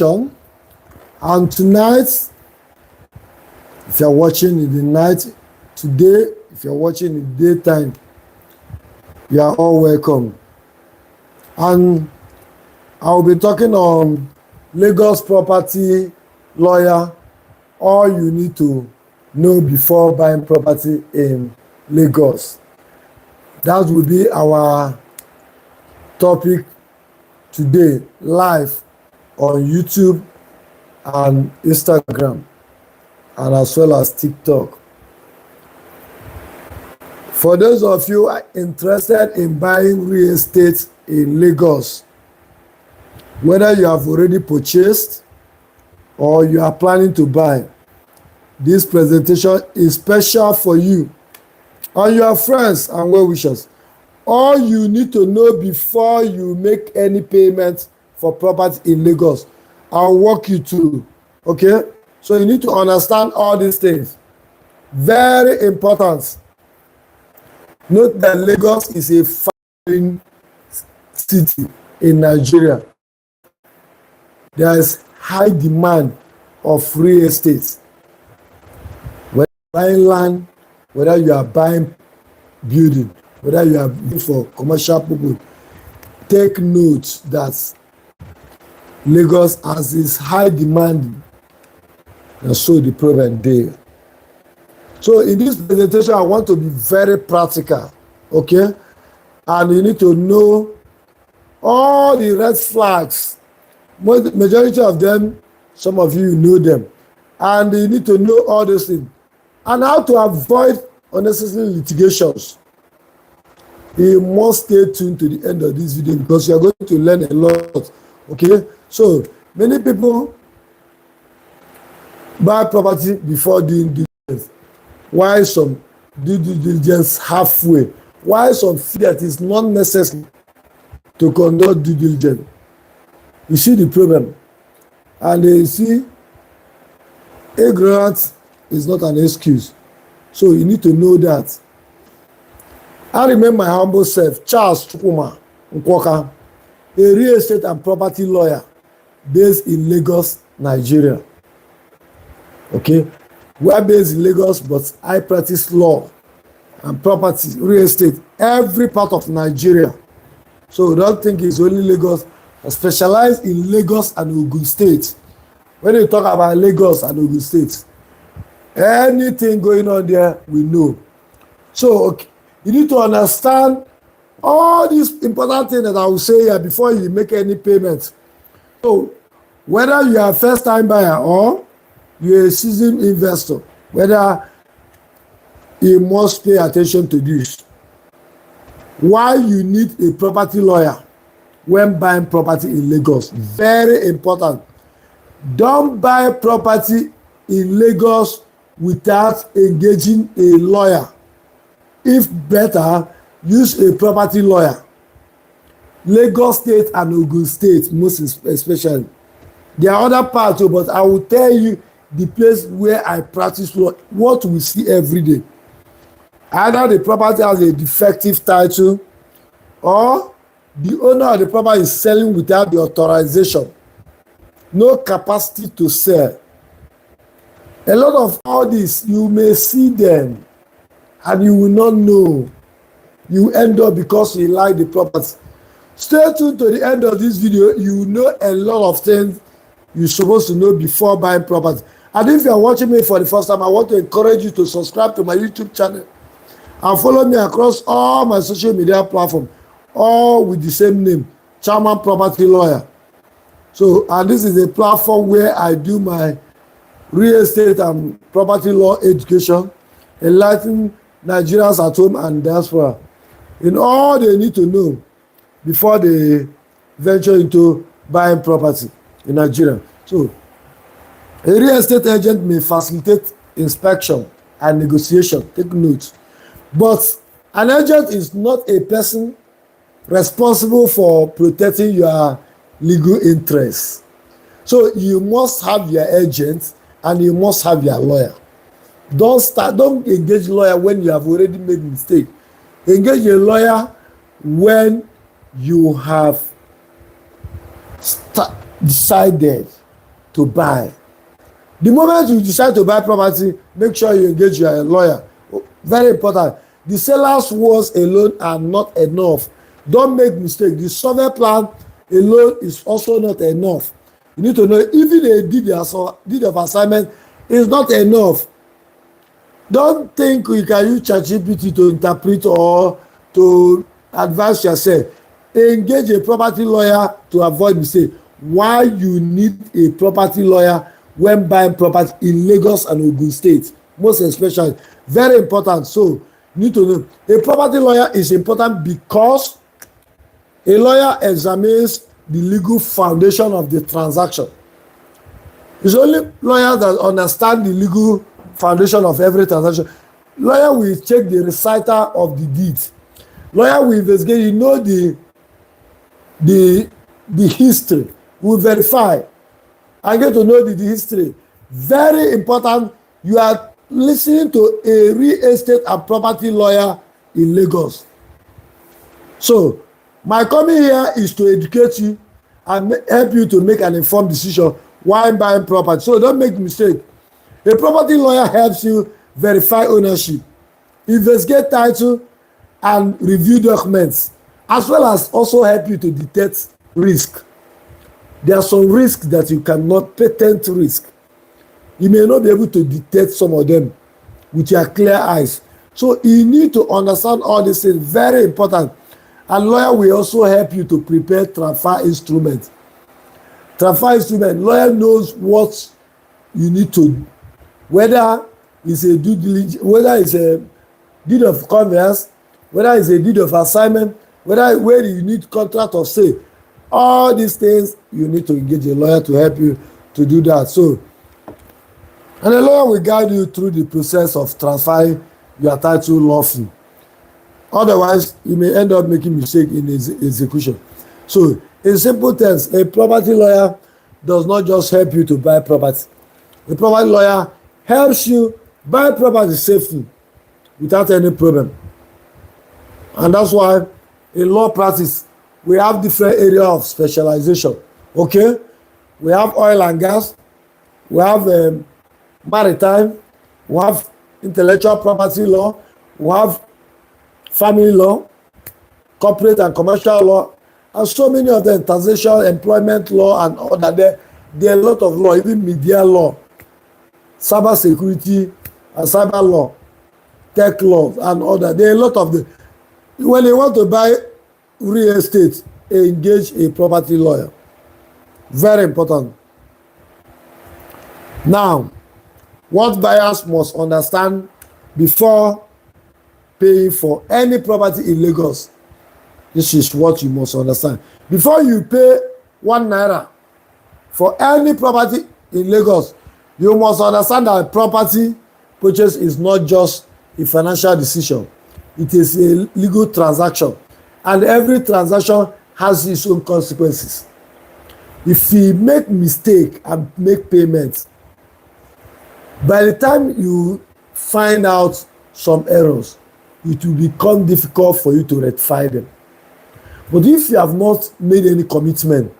And tonight, if you're watching in the night, today, if you're watching in the daytime, you are all welcome. And I'll be talking on Lagos property lawyer, all you need to know before buying property in Lagos. That will be our topic today, live on YouTube and Instagram, and as well as TikTok. For those of you interested in buying real estate in Lagos, whether you have already purchased or you are planning to buy, this presentation is special for you and your friends and well-wishers. All you need to know before you make any payment for property in Lagos, I'll walk you through, okay? So you need to understand all these things. Very important. Note that Lagos is a foreign city in Nigeria. There is high demand of real estate. Whether you are buying land, whether you are buying building, whether you are looking for commercial people, take note that Lagos has this high demand, and so the problem there. So in this presentation, I want to be very practical, okay? And you need to know all the red flags. Majority of them, some of you know them. And you need to know all those things. And how to avoid unnecessary litigations. You must stay tuned to the end of this video because you are going to learn a lot, okay? So many people buy property before doing due diligence. Why some do due diligence halfway? Why some feel that it's not necessary to conduct due diligence? You see the problem. And you see, ignorance is not an excuse. So you need to know that. I remember my humble self, Charles Chukwuma Nkwoka, a real estate and property lawyer based in Lagos, Nigeria. Okay? We are based in Lagos, but I practice law and property, real estate, every part of Nigeria. So don't think it's only Lagos. I specialize in Lagos and Ogun State. When you talk about Lagos and Ogun State, anything going on there, we know. So okay, you need to understand all these important things that I will say here before you make any payment. So whether you are a first-time buyer or you're a seasoned investor, whether you must pay attention to this. Why you need a property lawyer when buying property in Lagos? Very important. Don't buy property in Lagos without engaging a lawyer. If better, use a property lawyer. Lagos State and Ogun State, most especially. There are other parts, but I will tell you the place where I practice law, what we see every day. Either the property has a defective title or the owner of the property is selling without the authorization. No capacity to sell. A lot of all this, you may see them and you will not know. You end up because you like the property. Stay tuned to the end of this video. You will know a lot of things you're supposed to know before buying property. And if you are watching me for the first time, I want to encourage you to subscribe to my YouTube channel and follow me across all my social media platforms, all with the same name, Chairman Property Lawyer. So, and this is a platform where I do my real estate and property law education, enlightening Nigerians at home and diaspora in all they need to know before they venture into buying property in Nigeria. So, a real estate agent may facilitate inspection and negotiation. Take note. But an agent is not a person responsible for protecting your legal interests. So you must have your agent and you must have your lawyer. Don't engage a lawyer when you have already made a mistake. Engage a lawyer when you have decided to buy. The moment you decide to buy property, make sure you engage your lawyer. Very important. The seller's words alone are not enough. Don't make mistake. The survey plan alone is also not enough. You need to know even a deed of assignment is not enough. Don't think you can use ChatGPT to interpret or to advise yourself. Engage a property lawyer to avoid mistake. Why you need a property lawyer when buying property in Lagos and Ogun State, most especially, very important. So you need to know a property lawyer is important because a lawyer examines the legal foundation of the transaction. It's only lawyers that understand the legal foundation of every transaction. Lawyer will check the reciter of the deed. Lawyer will investigate, you know, the history, will verify and get to know the history. Very important. You are listening to a real estate and property lawyer in Lagos. So my coming here is to educate you and help you to make an informed decision while buying property. So don't make mistake. A property lawyer helps you verify ownership, investigate title, and review documents, as well as also help you to detect risk. There are some risks that you cannot, patent risk. You may not be able to detect some of them with your clear eyes. So you need to understand all these things, very important. And lawyer will also help you to prepare transfer instruments. Transfer instrument, lawyer knows what you need to do. Whether it's a due diligence, whether it's a deed of conveyance, whether it's a deed of assignment, where you need contract of sale. All these things, you need to engage a lawyer to help you to do that. So, and a lawyer will guide you through the process of transferring your title lawfully. Otherwise, you may end up making mistake in execution. So, in simple terms, a property lawyer does not just help you to buy property. A property lawyer helps you buy property safely without any problem. And that's why in law practice, we have different areas of specialization. Okay? We have oil and gas. We have maritime. We have intellectual property law. We have family law, corporate and commercial law, and so many of them, taxation, employment law, and all that. There are a lot of law, even media law, cyber security, and cyber law, tech law, and all that. There are a lot of them. When you want to buy real estate, engage a property lawyer. Very important. Now, what buyers must understand before paying for any property in Lagos, this is what you must understand. Before you pay 1 naira for any property in Lagos, you must understand that property purchase is not just a financial decision. It is a legal transaction, and every transaction has its own consequences. If you make mistake and make payments, by the time you find out some errors, it will become difficult for you to rectify them. But if you have not made any commitment,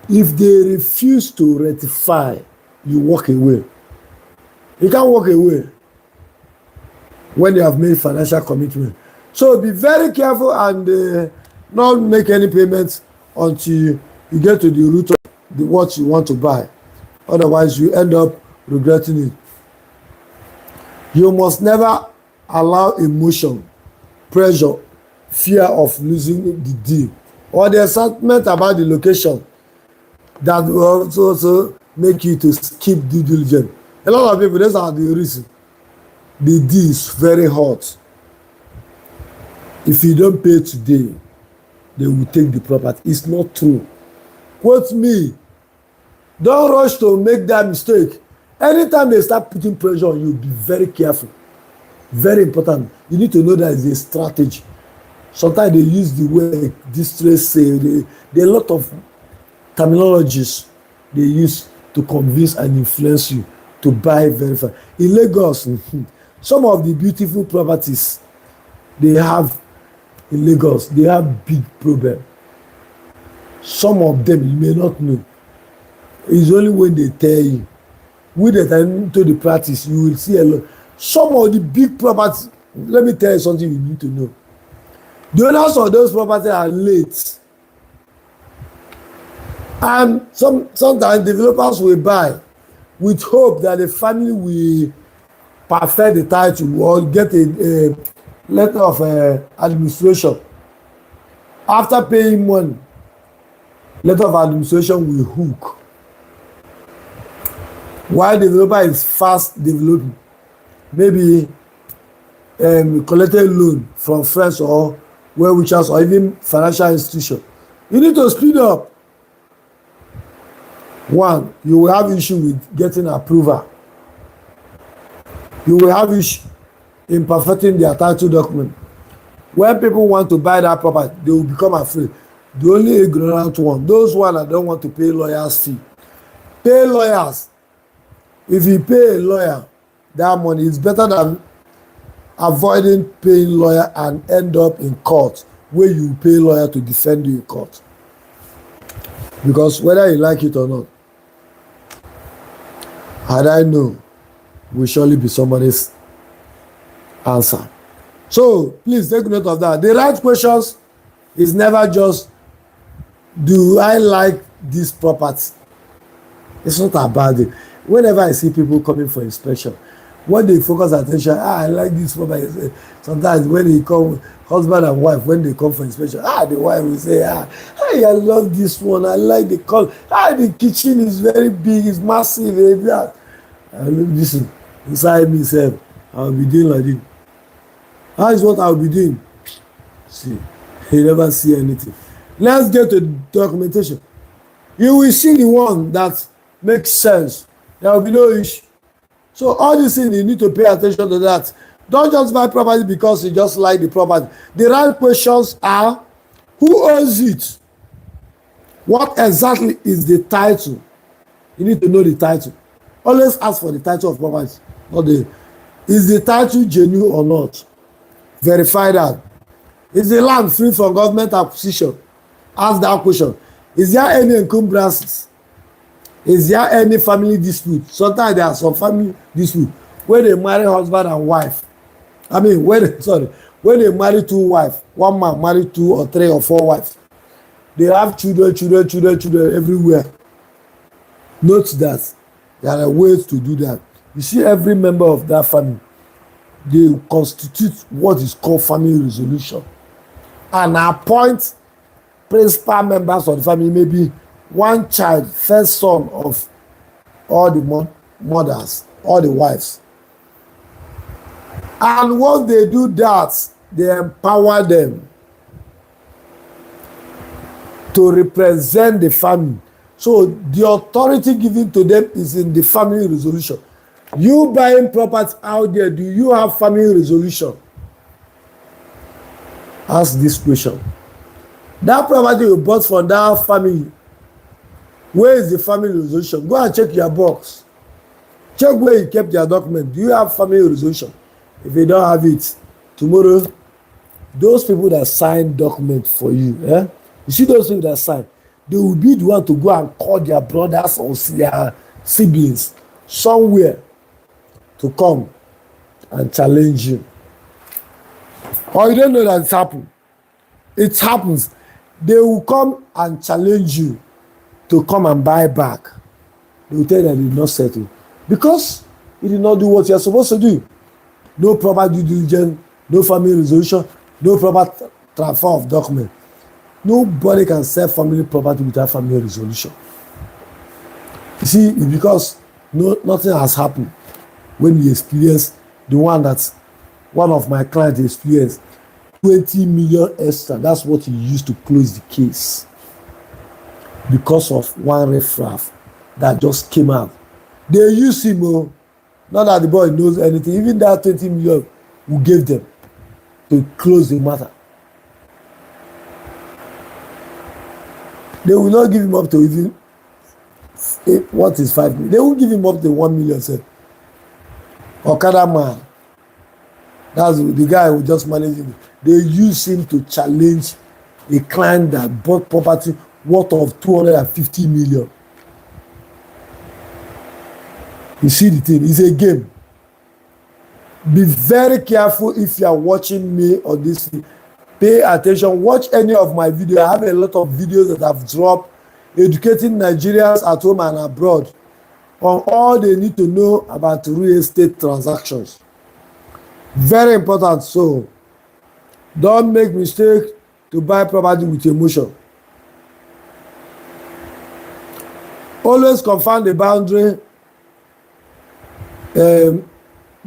if they refuse to rectify, you walk away. You can't walk away when you have made financial commitment. So be very careful and not make any payments until you get to the root of what you want to buy. Otherwise, you end up regretting it. You must never allow emotion, pressure, fear of losing the deal, or the excitement about the location that will also make you to skip due diligence. A lot of people, those are the reason. The deal is very hot. If you don't pay today, they will take the property. It's not true. Quote me. Don't rush to make that mistake. Anytime they start putting pressure on you, be very careful. Very important. You need to know that it's a strategy. Sometimes they use the word distress sale. There are a lot of terminologies they use to convince and influence you to buy very fast. In Lagos, some of the beautiful properties they have in Lagos, they have big problem. Some of them you may not know. It's only when they tell you. With the time into the practice, you will see a lot. Some of the big properties, let me tell you something you need to know. The owners of those properties are late. And sometimes developers will buy with hope that the family will perfect the title or get a letter of administration. After paying money, letter of administration will hook. While developer is fast developing, maybe collected loan from friends or well-wishers or even financial institution. You need to speed up. One, you will have issue with getting approval. You will have issue in perfecting their title document. When people want to buy that property, they will become afraid. The only ignorant one, those ones that don't want to pay lawyers' fee. Pay lawyers. If you pay a lawyer that money, it's better than avoiding paying lawyer and end up in court where you pay lawyer to defend you in court. Because whether you like it or not, had I known, will surely be somebody's answer. So please take note of that. The right questions is never just, do I like this property? It's not about it. Whenever I see people coming for inspection, when they focus attention, I like this property. Sometimes when they come, husband and wife, when they come for inspection, the wife will say, hey, I love this one. I like the color. The kitchen is very big. It's massive. Listen, inside me, self, I'll be doing like this. How is what I'll be doing? See, you never see anything. Let's get to documentation. You will see the one that makes sense. There will be no issue. So all these things, you need to pay attention to that. Don't just buy property because you just like the property. The right questions are, who owns it? What exactly is the title? You need to know the title. Always ask for the title of property. Is the title genuine or not? Verify that. Is the land free from government acquisition? Ask that question. Is there any encumbrances? Is there any family dispute? Sometimes there are some family dispute where they marry husband and wife. When they marry two wives, one man marry 2 or 3 or 4 wives. They have children everywhere. Note that there are ways to do that. You see, every member of that family, they constitute what is called family resolution and appoint principal members of the family, maybe one child, first son of all the mothers, all the wives. And once they do that, they empower them to represent the family. So the authority given to them is in the family resolution. You buying property out there, do you have family resolution? Ask this question. That property you bought from that family, where is the family resolution? Go and check your box. Check where you kept your document. Do you have family resolution? If you don't have it, tomorrow, those people that sign document for you, you see those people that sign, they will be the one to go and call their brothers or their siblings somewhere to come and challenge you. Or you don't know that it's happened. It happens. They will come and challenge you to come and buy back. They will tell you that they did not settle because you did not do what you are supposed to do. No proper due diligence, no family resolution, no proper transfer of document. Nobody can sell family property without family resolution. You see, it's because nothing has happened when we experience the one that one of my clients experienced 20 million extra. That's what he used to close the case because of one riffraff that just came out. They use him, not that the boy knows anything. Even that 20 million we gave them to close the matter. They will not give him up to even what is 5 million. They will give him up to 1 million. Say, Okada man, that's the guy who just managed him. They use him to challenge a client that bought property worth of 250 million. You see the thing, it's a game. Be very careful if you are watching me on this. Pay attention. Watch any of my videos. I have a lot of videos that I've dropped educating Nigerians at home and abroad on all they need to know about real estate transactions. Very important. So don't make mistake to buy property with emotion. Always confirm the boundary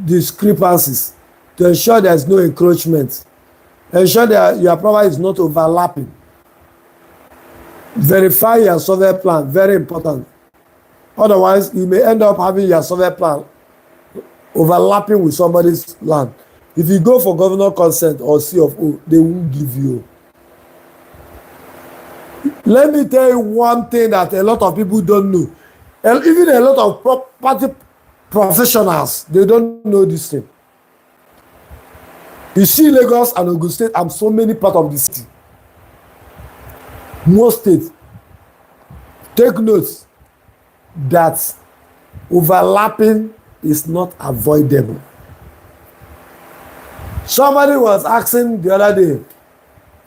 discrepancies to ensure there is no encroachment. Ensure that your property is not overlapping. Verify your survey plan, very important. Otherwise, you may end up having your survey plan overlapping with somebody's land. If you go for governor consent or C of O, they won't give you. Let me tell you one thing that a lot of people don't know. Even a lot of property professionals, they don't know this thing. You see Lagos and Ogun State and so many parts of the city. Most states, take note that overlapping is not avoidable. Somebody was asking the other day,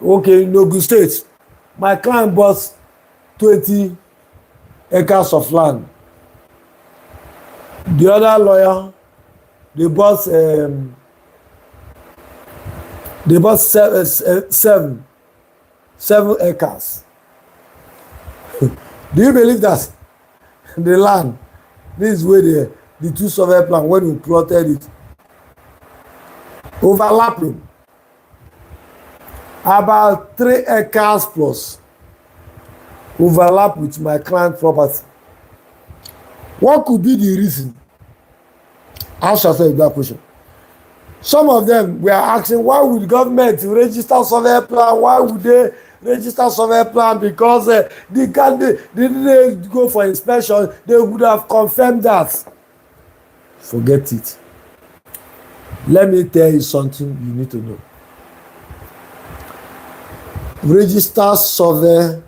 okay, in Ogun State, my client bought 20 acres of land. The other lawyer, they bought seven acres. Do you believe that the land, this is where the two survey plan, when we plotted it, overlapping about 3 acres plus overlap with my client property? What could be the reason? Ask yourself that question. Some of them were asking, why would government register survey plan? Why would they register survey plan? Because they didn't go for inspection. They would have confirmed that. Forget it. Let me tell you something you need to know. Register survey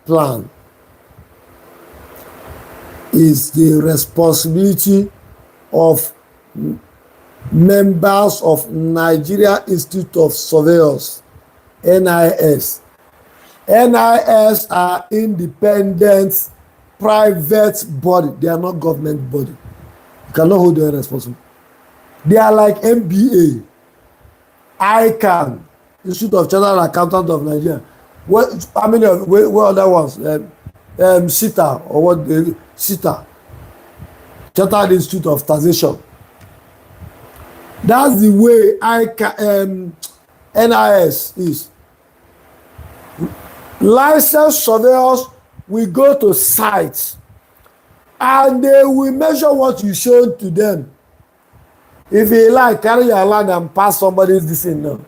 plan is the responsibility of members of Nigerian Institute of Surveyors, NIS. NIS are independent private body. They are not government body. You cannot hold them responsible. They are like MBA, ICANN, Institute of Chartered Accountants of Nigeria. How many of what other ones? CITA or what? CITA, Chartered Institute of Taxation. That's the way NIS is. Licensed surveyors will go to sites and they will measure what you show to them. If you like, carry your land and pass somebody's this thing now.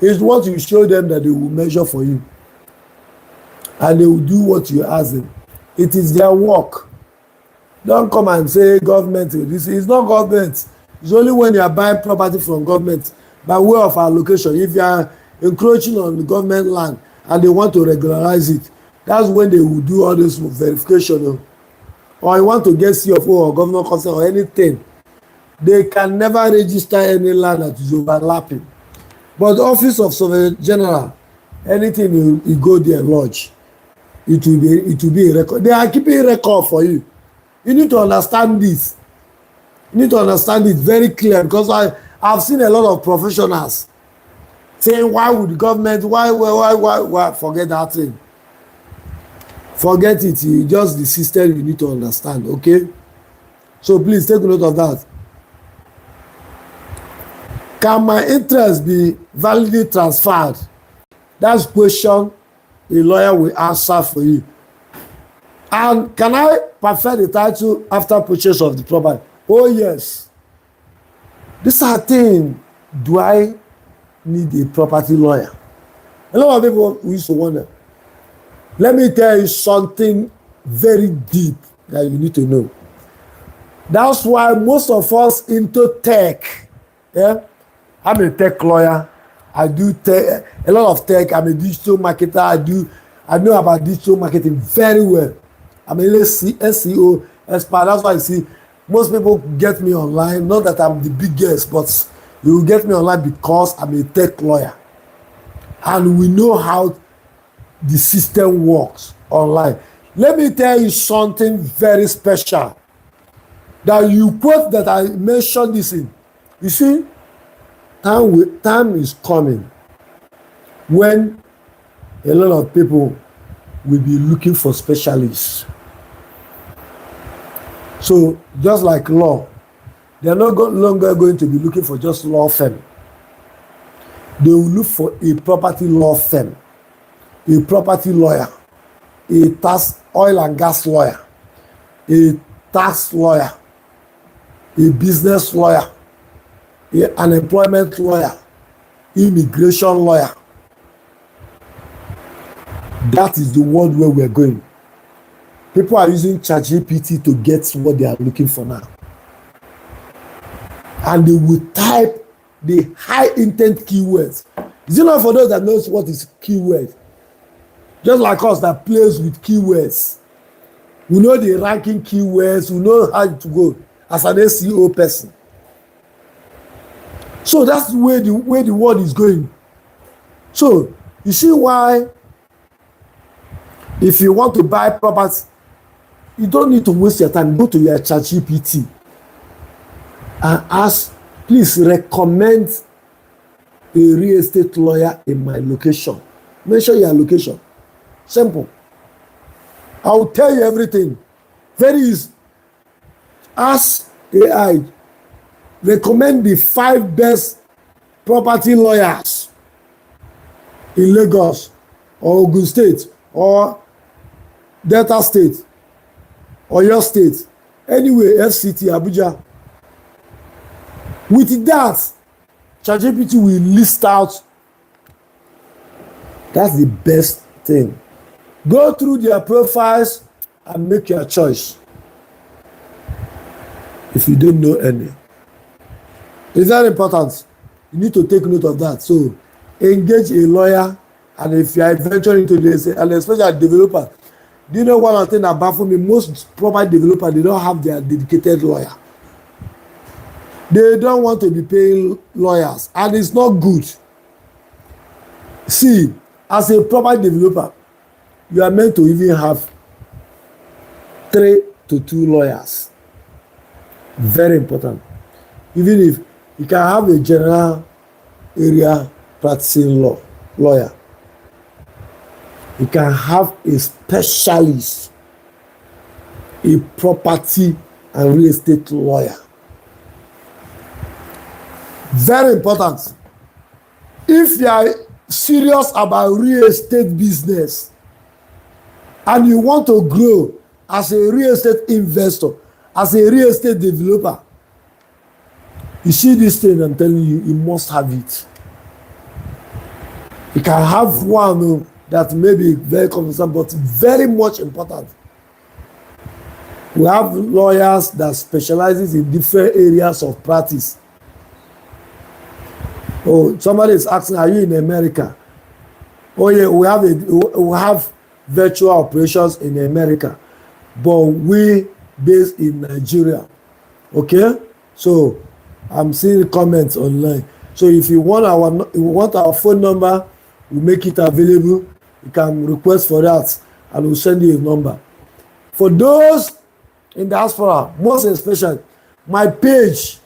It's what you show them that they will measure for you. And they will do what you ask them. It is their work. Don't come and say government. This is not government. It's only when you are buying property from government by way of allocation. If you are encroaching on the government land and they want to regularize it, that's when they will do all this verification. Or you want to get CFO or governor consent or anything, they can never register any land that is overlapping. But the Office of Surveyor General, anything you go there lodge, it will be a record. They are keeping a record for you. You need to understand this. You need to understand it very clear, because I've seen a lot of professionals saying, why would the government, why forget that thing. Forget it. You just the system you need to understand, okay? So please take note of that. Can my interest be validly transferred? That's a question a lawyer will answer for you. And can I perfect the title after purchase of the property? Oh yes. This is a thing. Do I need a property lawyer? A lot of people used to wonder. Let me tell you something very deep that you need to know. That's why most of us into tech, yeah? I'm a tech lawyer. I do tech, a lot of tech. I'm a digital marketer. I know about digital marketing very well. I'm a SEO expert. That's why you see Most people get me online, not that I'm the biggest, but you will get me online because I'm a tech lawyer. And we know how the system works online. Let me tell you something very special. That you quote that I mentioned this in. You see, time is coming when a lot of people will be looking for specialists. So just like law, they are not longer going to be looking for just law firm. They will look for a property law firm, a property lawyer, a tax oil and gas lawyer, a tax lawyer, a business lawyer, an unemployment lawyer, immigration lawyer. That is the world where we're going. People are using ChatGPT to get what they are looking for now. And they will type the high intent keywords. Is it not for those that knows what is keyword? Just like us that plays with keywords. We know the ranking keywords, we know how to go as an SEO person. So that's the way the world is going. So you see why if you want to buy property, you don't need to waste your time. Go to your ChatGPT and ask, please recommend a real estate lawyer in my location. Mention your location. Simple. I will tell you everything. Very easy. Ask AI, recommend the 5 best property lawyers in Lagos or Ogun State or Delta State or your state, anyway, FCT, Abuja. With that, ChatGPT will list out. That's the best thing. Go through their profiles and make your choice. If you don't know any. It's very important. You need to take note of that. So, engage a lawyer, and if you are venturing into this, and especially a developer, do you know one thing that baffles me? Most property developers, they don't have their dedicated lawyer. They don't want to be paying lawyers, and it's not good. See, as a property developer, you are meant to even have 3 to 2 lawyers. Very important. Even if you can have a general area practicing lawyer. You can have a specialist, a property and real estate lawyer. Very important. If you are serious about real estate business and you want to grow as a real estate investor, as a real estate developer, you see this thing I'm telling you, you must have it. You can have one that may be very confusing, but very much important. We have lawyers that specializes in different areas of practice. Oh, somebody is asking, are you in America? Oh yeah, we have virtual operations in America, but we based in Nigeria. Okay, so I'm seeing comments online. So if you want our phone number, we make it available. You can request for that, and we'll send you a number. For those in diaspora, most especially, my page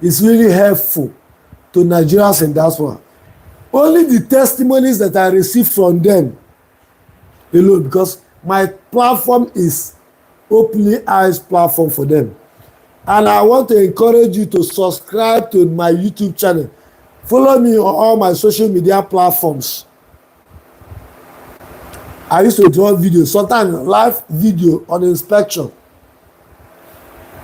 is really helpful to Nigerians in diaspora. Only the testimonies that I receive from them alone, because my platform is openly eyes platform for them. And I want to encourage you to subscribe to my YouTube channel. Follow me on all my social media platforms. I used to draw videos, sometimes live video on inspection.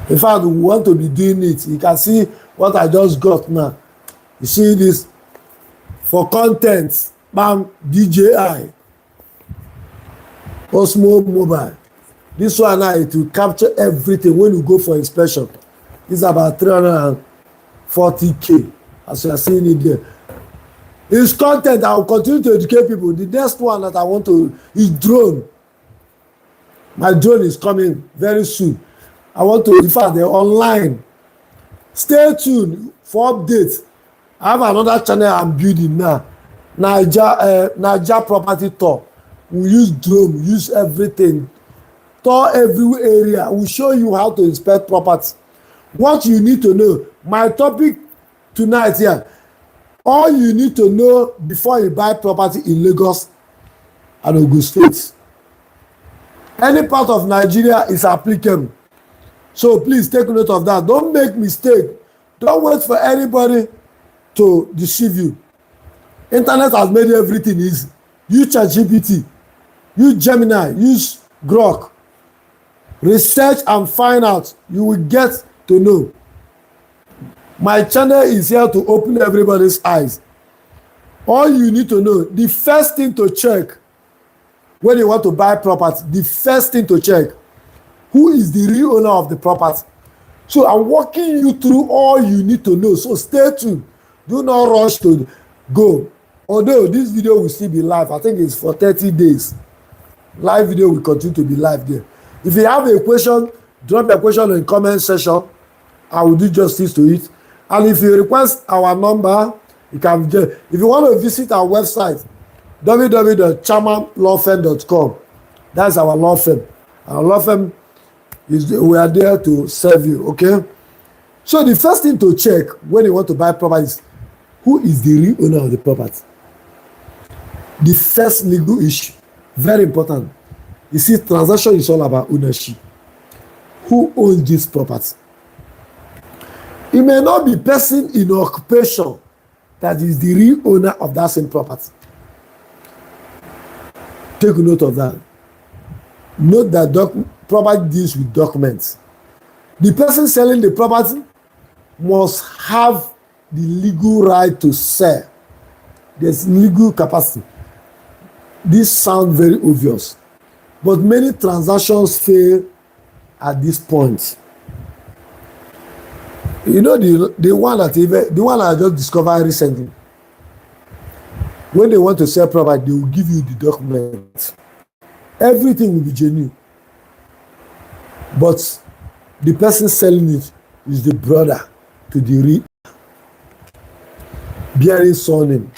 In fact, we want to be doing it. You can see what I just got now. You see this for content, bam, DJI, Osmo Mobile. This one now, it will capture everything when you go for inspection. It's about 340K, as you are seeing it there. It's content. I will continue to educate people. The next one that I want to is drone. My drone is coming very soon. I want to, in fact, they're online. Stay tuned for updates. I have another channel I'm building now. Niger property tour. We use drone, we use everything. Tour every area. We show you how to inspect property. What you need to know. My topic tonight here. All you need to know before you buy property in Lagos and Ogun State. Any part of Nigeria is applicable. So please take note of that. Don't make mistake. Don't wait for anybody to deceive you. Internet has made everything easy. Use ChatGPT. Use Gemini. Use Grok. Research and find out. You will get to know. My channel is here to open everybody's eyes. All you need to know, the first thing to check when you want to buy property, the first thing to check, who is the real owner of the property? So I'm walking you through all you need to know. So stay tuned. Do not rush to go. Although this video will still be live, I think it's for 30 days. Live video will continue to be live there. If you have a question, drop a question in the comment section. I will do justice to it. And if you request our number, you can. If you want to visit our website, www.chairmanlawfirm.com. That's our law firm. Our law firm we are there to serve you. Okay. So the first thing to check when you want to buy property is who is the real owner of the property. The first legal issue, very important. You see, transaction is all about ownership. Who owns this property? It may not be person in occupation that is the real owner of that same property. Take note of that. Note that property deals with documents. The person selling the property must have the legal right to sell. There's legal capacity. This sounds very obvious, but many transactions fail at this point. You know the one that I just discovered recently. When they want to sell property, they will give you the documents. Everything will be genuine, but the person selling it is the brother to the real bearing surname.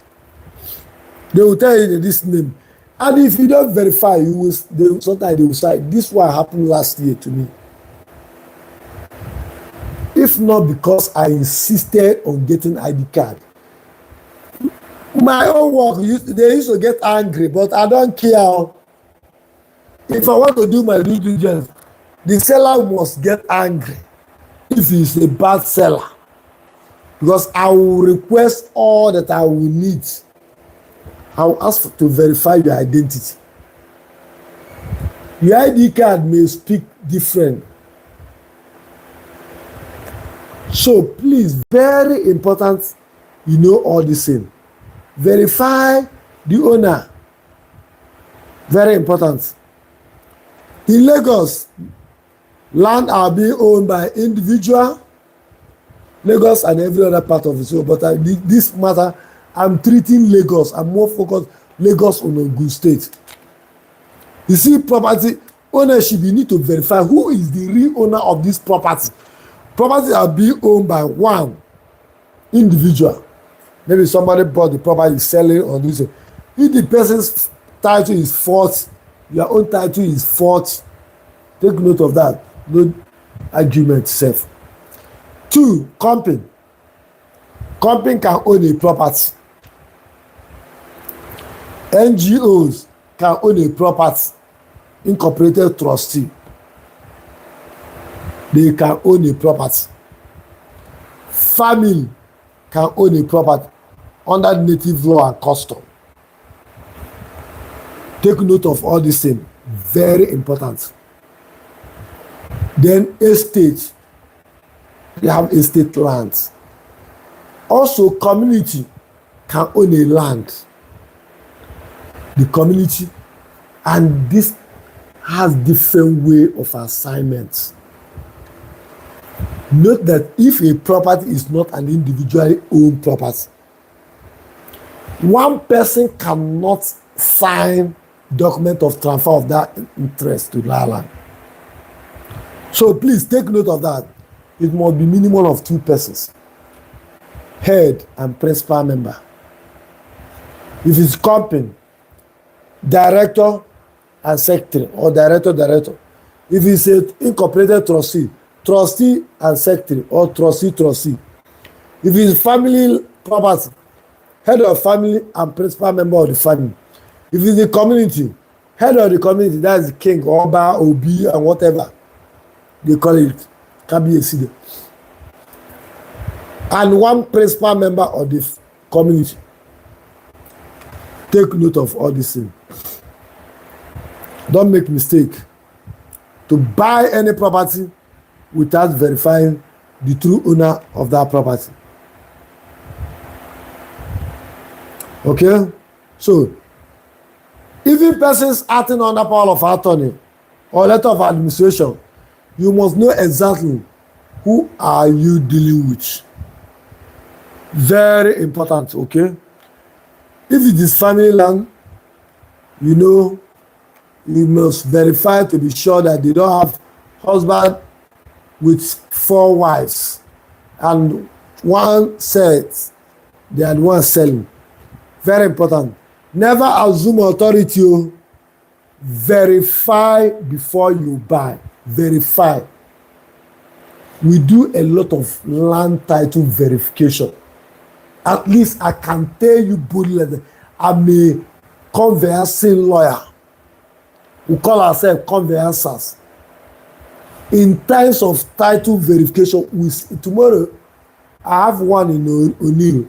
They will tell you this name, and if you don't verify, sometimes they will say this one happened last year to me. If not because I insisted on getting ID card. My own work, they used to get angry, but I don't care. If I want to do my due diligence, the seller must get angry if he's a bad seller. Because I will request all that I will need. I will ask to verify your identity. Your ID card may speak different. So please, very important, you know all the same. Verify the owner. Very important. In Lagos, land are being owned by individual. Lagos and every other part of the world. But this matter, I'm treating Lagos. I'm more focused Lagos on Ogun State. You see, property ownership, you need to verify who is the real owner of this property. Properties are being owned by one individual. Maybe somebody bought the property, is selling or this. If the person's title is false, your own title is false, take note of that. No argument safe. 2, company. Company can own a property. NGOs can own a property. Incorporated trustee. They can own a property. Family can own a property under native law and custom. Take note of all these things. Very important. Then estate. They have estate lands. Also, community can own a land. The community, and this has different way of assignments. Note that if a property is not an individually owned property, one person cannot sign document of transfer of that interest to that land. So please take note of that. It must be minimum of 2 persons, head and principal member. If it's company, director and secretary, or director. If it's an incorporated trustee and secretary, or trustee. If it's family property, head of family and principal member of the family. If it's the community, head of the community, that is the king, Oba, Obi, and whatever they call it, can be a city. And 1 principal member of the community. Take note of all these things. Don't make mistake to buy any property without verifying the true owner of that property. Okay? So, even persons acting under power of attorney or letter of administration, you must know exactly who are you dealing with. Very important, okay? If it is family land, you know, you must verify to be sure that they don't have husband with 4 wives and 1 says they are the one selling. Very important. Never assume authority. Verify before you buy. Verify. We do a lot of land title verification. At least I can tell you boldly that I'm a conveyancing lawyer. We call ourselves conveyancers. In times of title verification, tomorrow I have one in Oniru.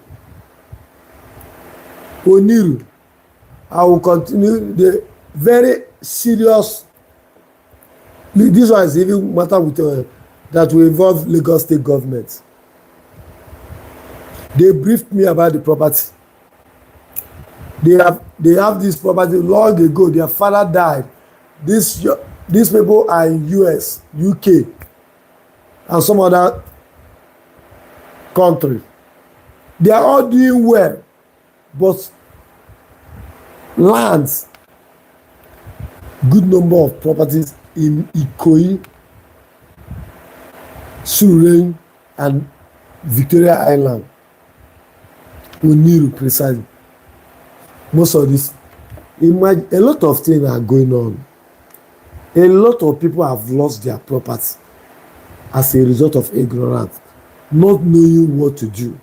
I will continue the very serious. This one is even matter with that will involve Lagos State government. They briefed me about the property. They have this property long ago. Their father died. These people are in US, UK, and some other country. They are all doing well, but lands, good number of properties in Ikoyi, Surrey, and Victoria Island. Oniru precisely. Most of this, a lot of things are going on. A lot of people have lost their property as a result of ignorance, not knowing what to do.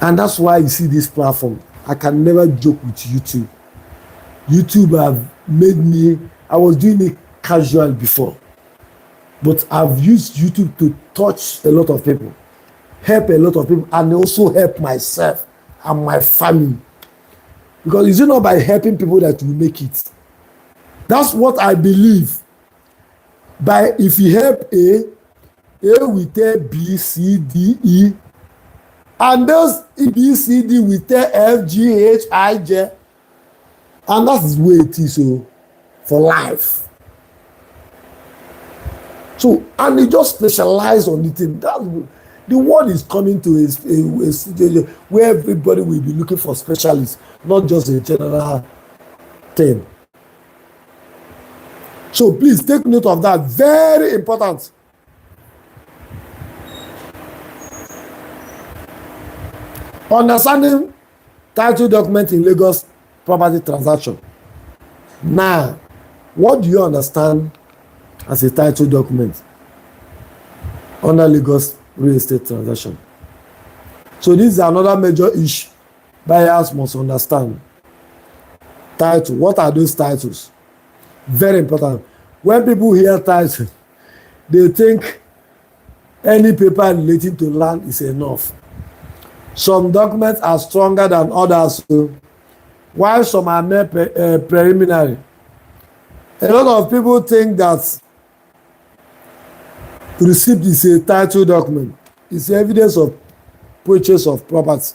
And that's why you see this platform. I can never joke with YouTube. YouTube have made me, I was doing it casual before, but I've used YouTube to touch a lot of people, help a lot of people, and also help myself and my family. Because it's not by helping people that we make it. That's what I believe. By if you help A will tell B, C, D, E, and those B, C, D will tell F, G, H, I, J, and that's the way it is. So for life. So, and they just specialize on the thing. The world is coming to a situation where everybody will be looking for specialists, not just a general thing. So please take note of that. Very important. Understanding title document in Lagos property transaction. Now, what do you understand as a title document under Lagos real estate transaction? So this is another major issue buyers must understand. Title. What are those titles? Very important. When people hear title, they think any paper relating to land is enough. Some documents are stronger than others, while some are mere preliminary. A lot of people think that receipt is a title document. It's evidence of purchase of property,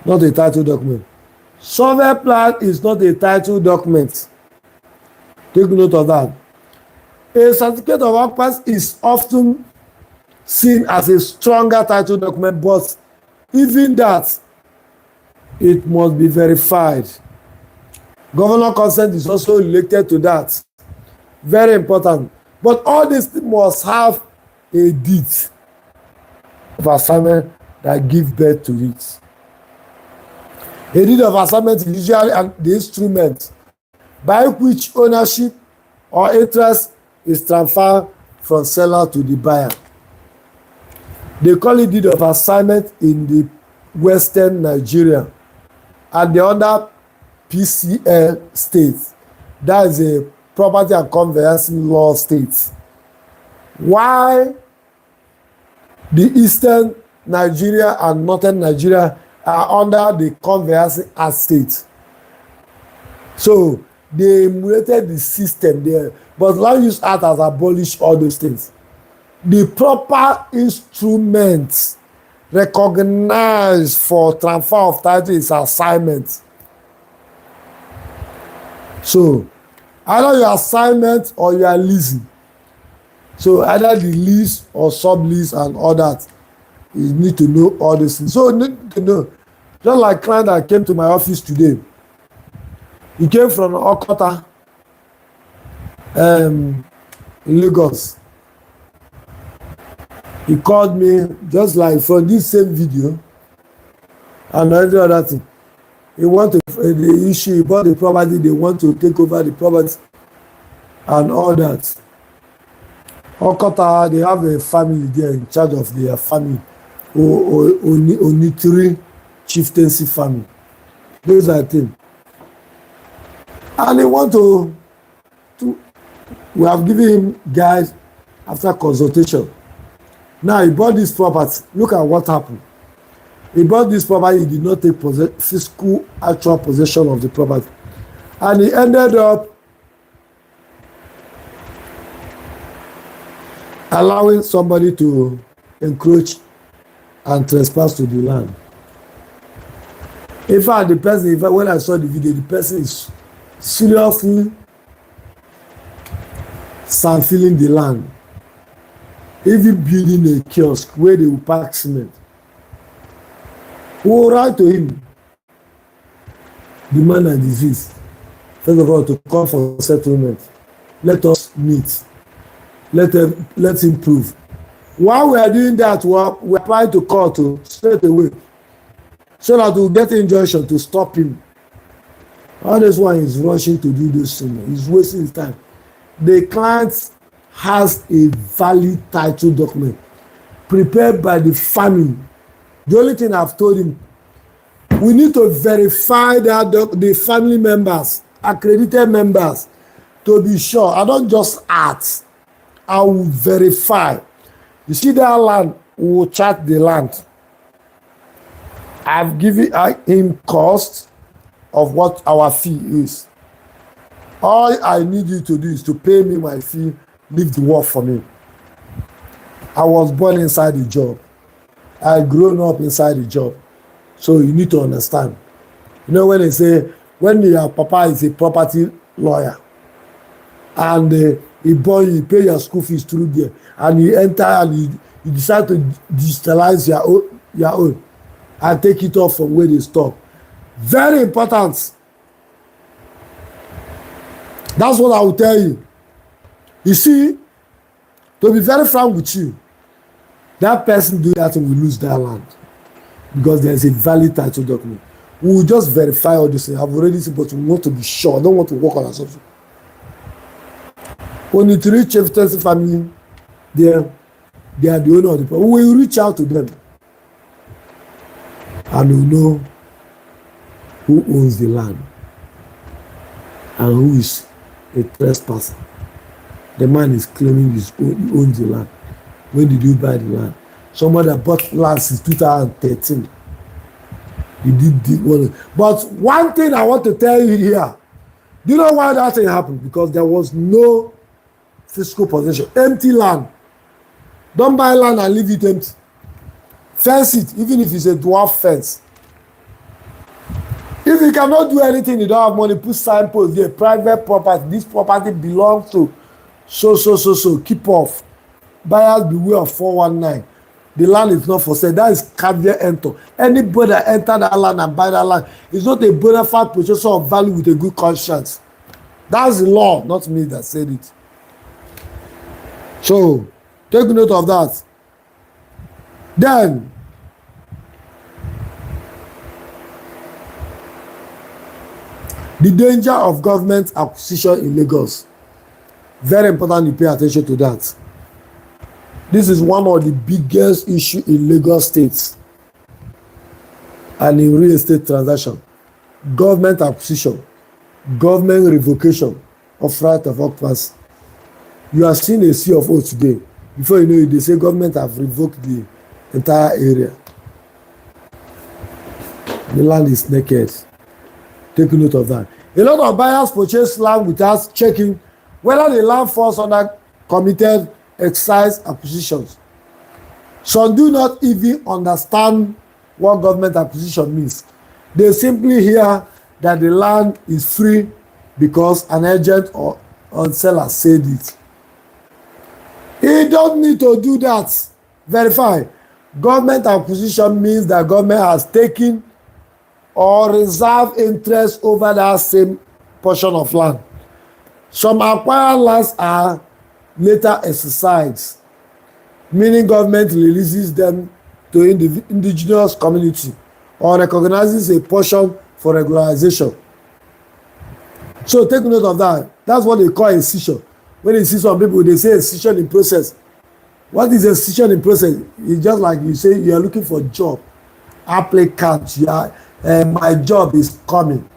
not a title document. Survey plan is not a title document. Take note of that. A certificate of occupancy is often seen as a stronger title document, but even that, it must be verified. Governor consent is also related to that. Very important. But all these things must have a deed of assignment that give birth to it. A deed of assignment is usually the instrument by which ownership or interest is transferred from seller to the buyer. They call it deed of assignment in the Western Nigeria and the other PCL states. That is a property and conveyancing law states. Why the Eastern Nigeria and Northern Nigeria are under the conveyancing estate. So they emulated the system there, but Land Use Act has abolished all those things. The proper instruments recognized for transfer of title is assignment. So either your assignment or you are leasing. So either the lease or sublease and all that, you need to know all these things. So you need to know. Just like client that came to my office today, he came from Okota, in Lagos. He called me just like from this same video and every other thing. He want to the issue, he bought the property, they want to take over the property and all that. Okota, they have a family there in charge of their family, Onitiri chieftaincy family. Those are things. And they want to we have given him guys after consultation. Now he bought this property. Look at what happened. He bought this property, he did not take physical actual possession of the property. And he ended up allowing somebody to encroach and trespass to the land. In fact, the person, when I saw the video, the person is seriously filling the land, even building a kiosk where they will pack cement. We will write to him, demand and disease. First of all, to call for settlement. Let us meet. Let him prove. While we are doing that, we apply to court straight away, so that we'll get injunction to stop him. All this one is rushing to do this thing. He's wasting his time. The client has a valid title document prepared by the family. The only thing I've told him, we need to verify that the family members, accredited members, to be sure. I don't just ask. I will verify. You see that land, we will chart the land. I've given him cost of what our fee is. All I need you to do is to pay me my fee, leave the work for me. I was born inside the job. I grown up inside the job. So you need to understand. You know when they say, when your papa is a property lawyer and he born you, pay your school fees through there, and you enter and you decide to digitalize your own and take it off from where they stop. Very important. That's what I will tell you. You see, to be very frank with you, that person do that and will lose that land because there is a valid title document. We will just verify all this thing. I've already said, but we want to be sure. I don't want to work on ourselves. When you reach chieftaincy family, they are the owner of the property. We will reach out to them and we know who owns the land and who is a trespasser. The man is claiming he owns the land. When did you buy the land? Someone that bought land since 2013. He did one. But one thing I want to tell you here, do you know why that thing happened? Because there was no physical possession. Empty land. Don't buy land and leave it empty. Fence it, even if it's a dwarf fence. If you cannot do anything, you don't have money, put signpost there, private property. This property belongs to so. Keep off. Buyers beware of 419. The land is not for sale. That is caveat emptor. Anybody that enter that land and buy that land is not a bona fide possessor of value with a good conscience. That's the law, not me that said it. So take note of that. Then the danger of government acquisition in Lagos. Very important you pay attention to that. This is one of the biggest issues in Lagos State and in real estate transaction. Government acquisition, government revocation of right of occupancy. You are seeing a sea of O today. Before you know it, they say government have revoked the entire area. The land is naked. Take note of that. A lot of buyers purchase land without checking whether the land falls under committed excise acquisitions. Some do not even understand what government acquisition means. They simply hear that the land is free because an agent or seller said it. He don't need to do that. Verify. Government acquisition means that government has taken or reserved interest over that same portion of land. Some acquired lands are later exercised, meaning government releases them to indigenous community or recognizes a portion for regularization. So take note of that. That's what they call a cession. When you see some people, they say a cession in process. What is a cession in process? It's just like you say you are looking for a job. Applicant, you are, my job is coming.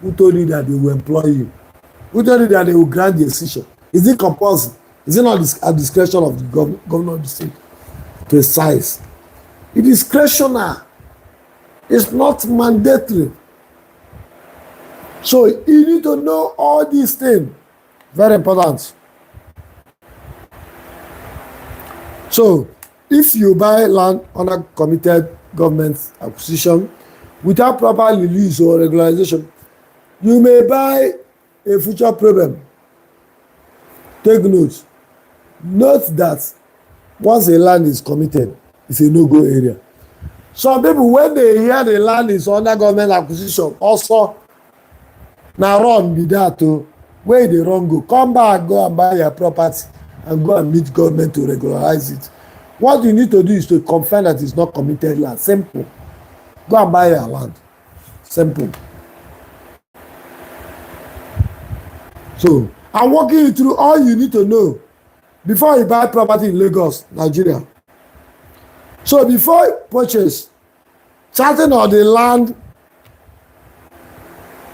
Who told you that they will employ you? Who told you that they will grant the cession? Is it compulsory? Is it not at discretion of the governor of the state? Precise. It is discretionary. It's not mandatory. So you need to know all these things. Very important. So if you buy land under committed government acquisition without proper release or regularization, you may buy a future problem. Take note. Note that once a land is committed, it's a no-go area. Some people, when they hear the land is under government acquisition, also now run be that too. Where they run go, come back, go and buy your property and go and meet government to regularize it. What you need to do is to confirm that it's not committed land. Simple. Go and buy your land. Simple. So I'm walking you through all you need to know before you buy property in Lagos, Nigeria. So before you purchase, charting of the land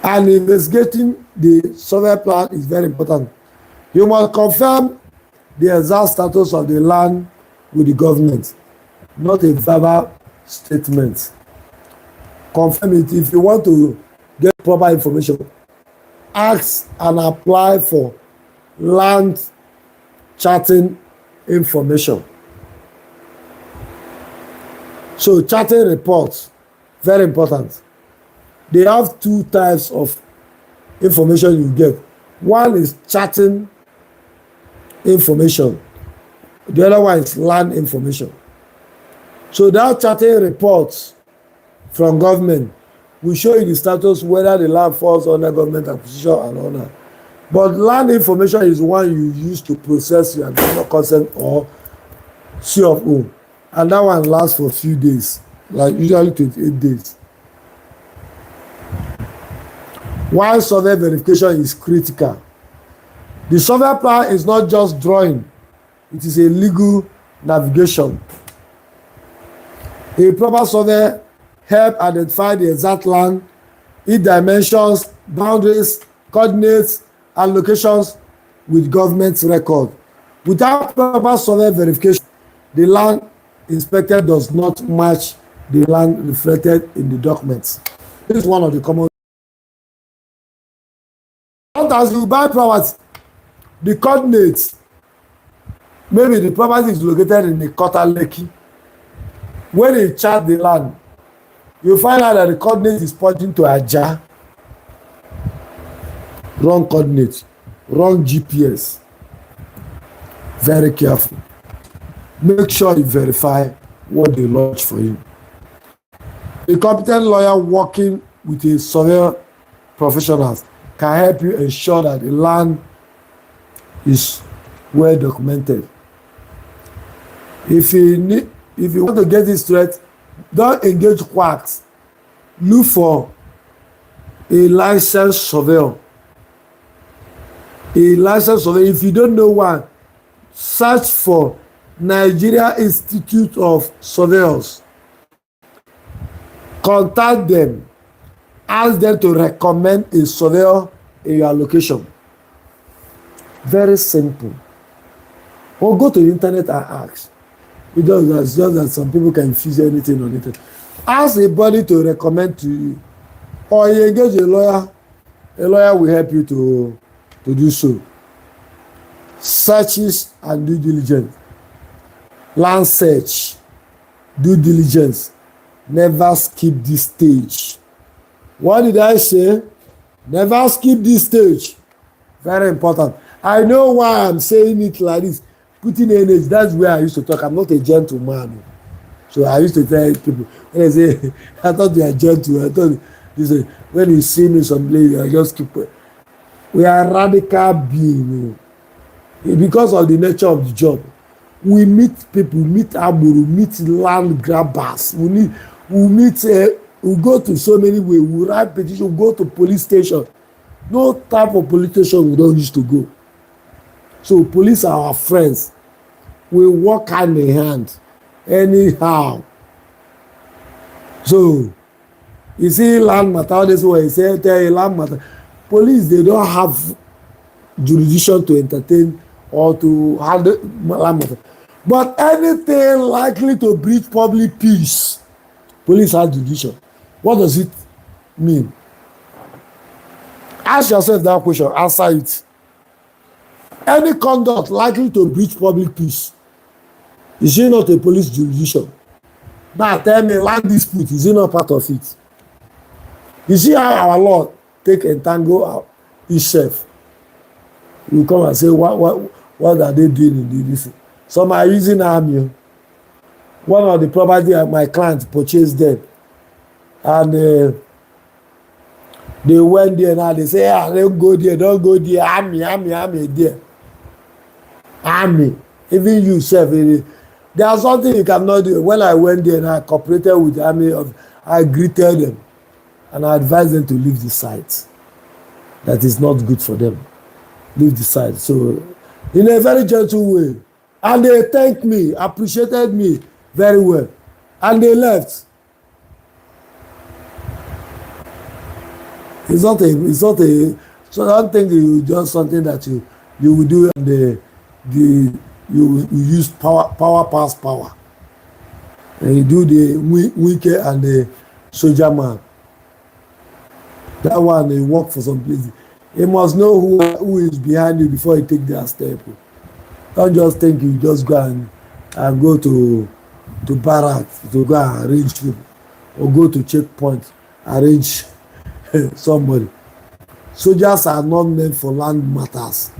and investigating the survey plan is very important. You must confirm the exact status of the land with the government, not a verbal statement. Confirm it. If you want to get proper information, ask and apply for land charting information. So charting reports, very important. They have two types of information you get. One is charting information. The other one is land information. So that charting reports from government will show you the status whether the land falls under government acquisition and owner. But land information is one you use to process your government consent or C of O. And that one lasts for a few days, like usually 28 days. While survey verification is critical, the survey plan is not just drawing, it is a legal navigation. A proper survey helps identify the exact land, its dimensions, boundaries, coordinates, and locations with government record. Without proper survey verification, the land inspected does not match the land reflected in the documents. This is one of the common. Sometimes you buy property, the coordinates, maybe the property is located in the Kota Lekki. When they chart the land, you find out that the coordinate is pointing to Aja. Wrong coordinate, wrong GPS. Very careful. Make sure you verify what they lodge for you. A competent lawyer working with a surveyor professional can help you ensure that the land is well documented If you want to get this straight, don't engage quacks. Look for a licensed surveyor. A licensed surveyor. If you don't know one, search for Nigerian Institute of Surveyors. Contact them. Ask them to recommend a surveyor in your location. Very simple. Or go to the internet and ask. It's just that some people can fuse anything on it. Ask a body to recommend to you. Or you engage a lawyer. A lawyer will help you to do so. Searches and due diligence. Land search. Due diligence. Never skip this stage. What did I say? Never skip this stage. Very important. I know why I'm saying it like this. Putting energy, that's where I used to talk. I'm not a gentleman. So I used to tell people, when they say, I thought you are gentle. I thought you say, when you see me someplace, I just keep. We are radical beings. Because of the nature of the job. We meet people, meet aburu, meet land grabbers. We go to so many ways. We write petition, we go to police station. No type of police station we don't used to go. So police are our friends. We work hand in hand. Anyhow. So you see land matter, this way you say tell you land matter. Police, they don't have jurisdiction to entertain or to handle land matter. But anything likely to breach public peace, police have jurisdiction. What does it mean? Ask yourself that question, answer it. Any conduct likely to breach public peace, is it not a police jurisdiction? Now tell me, land dispute, is it not part of it? You see how our law take entangle itself? You come and say, what are they doing in this? Some are using army. One of the property my client purchased them. And they went there now, they say, don't go there, army there. Army. Even you self, there's something you cannot do. When I went there and I cooperated with the army, I greeted them and I advised them to leave the site. That is not good for them. Leave the site. So, in a very gentle way. And they thanked me, appreciated me very well. And they left. So I don't think you just something that you will do and you use power past power. And you do the wicked and the soldier man. That one, they work for some place. You must know who is behind you before you take that step. Don't just think you just go and go to barracks to go and arrange people, or go to checkpoint, arrange somebody. Soldiers are not meant for land matters.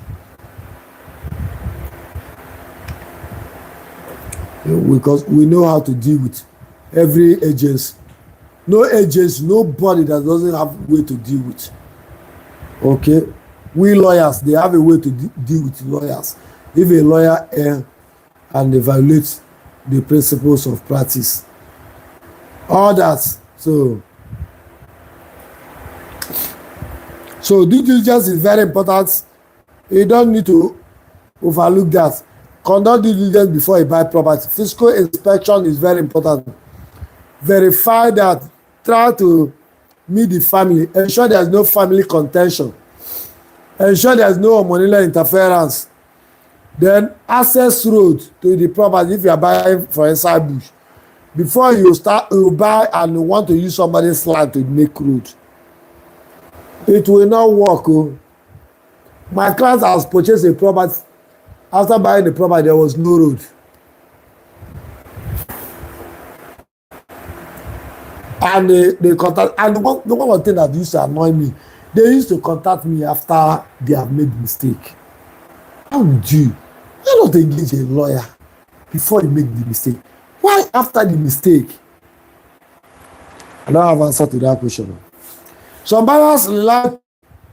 Because we know how to deal with every agency. No agency, nobody that doesn't have a way to deal with. Okay? We lawyers, they have a way to deal with lawyers. If a lawyer err and evaluate the principles of practice, all that. So due diligence is very important. You don't need to overlook that. Conduct due diligence before you buy property. Fiscal inspection is very important. Verify that. Try to meet the family. Ensure there is no family contention. Ensure there is no money interference. Then access road to the property if you are buying for inside bush. Before you buy and you want to use somebody's land to make road, it will not work. Oh. My client has purchased a property. After buying the property, there was no road. And they contact, and the one thing that used to annoy me, they used to contact me after they have made mistake. How would you? Why not engage a lawyer before you make the mistake? Why after the mistake? I don't have answer to that question. Some buyers rely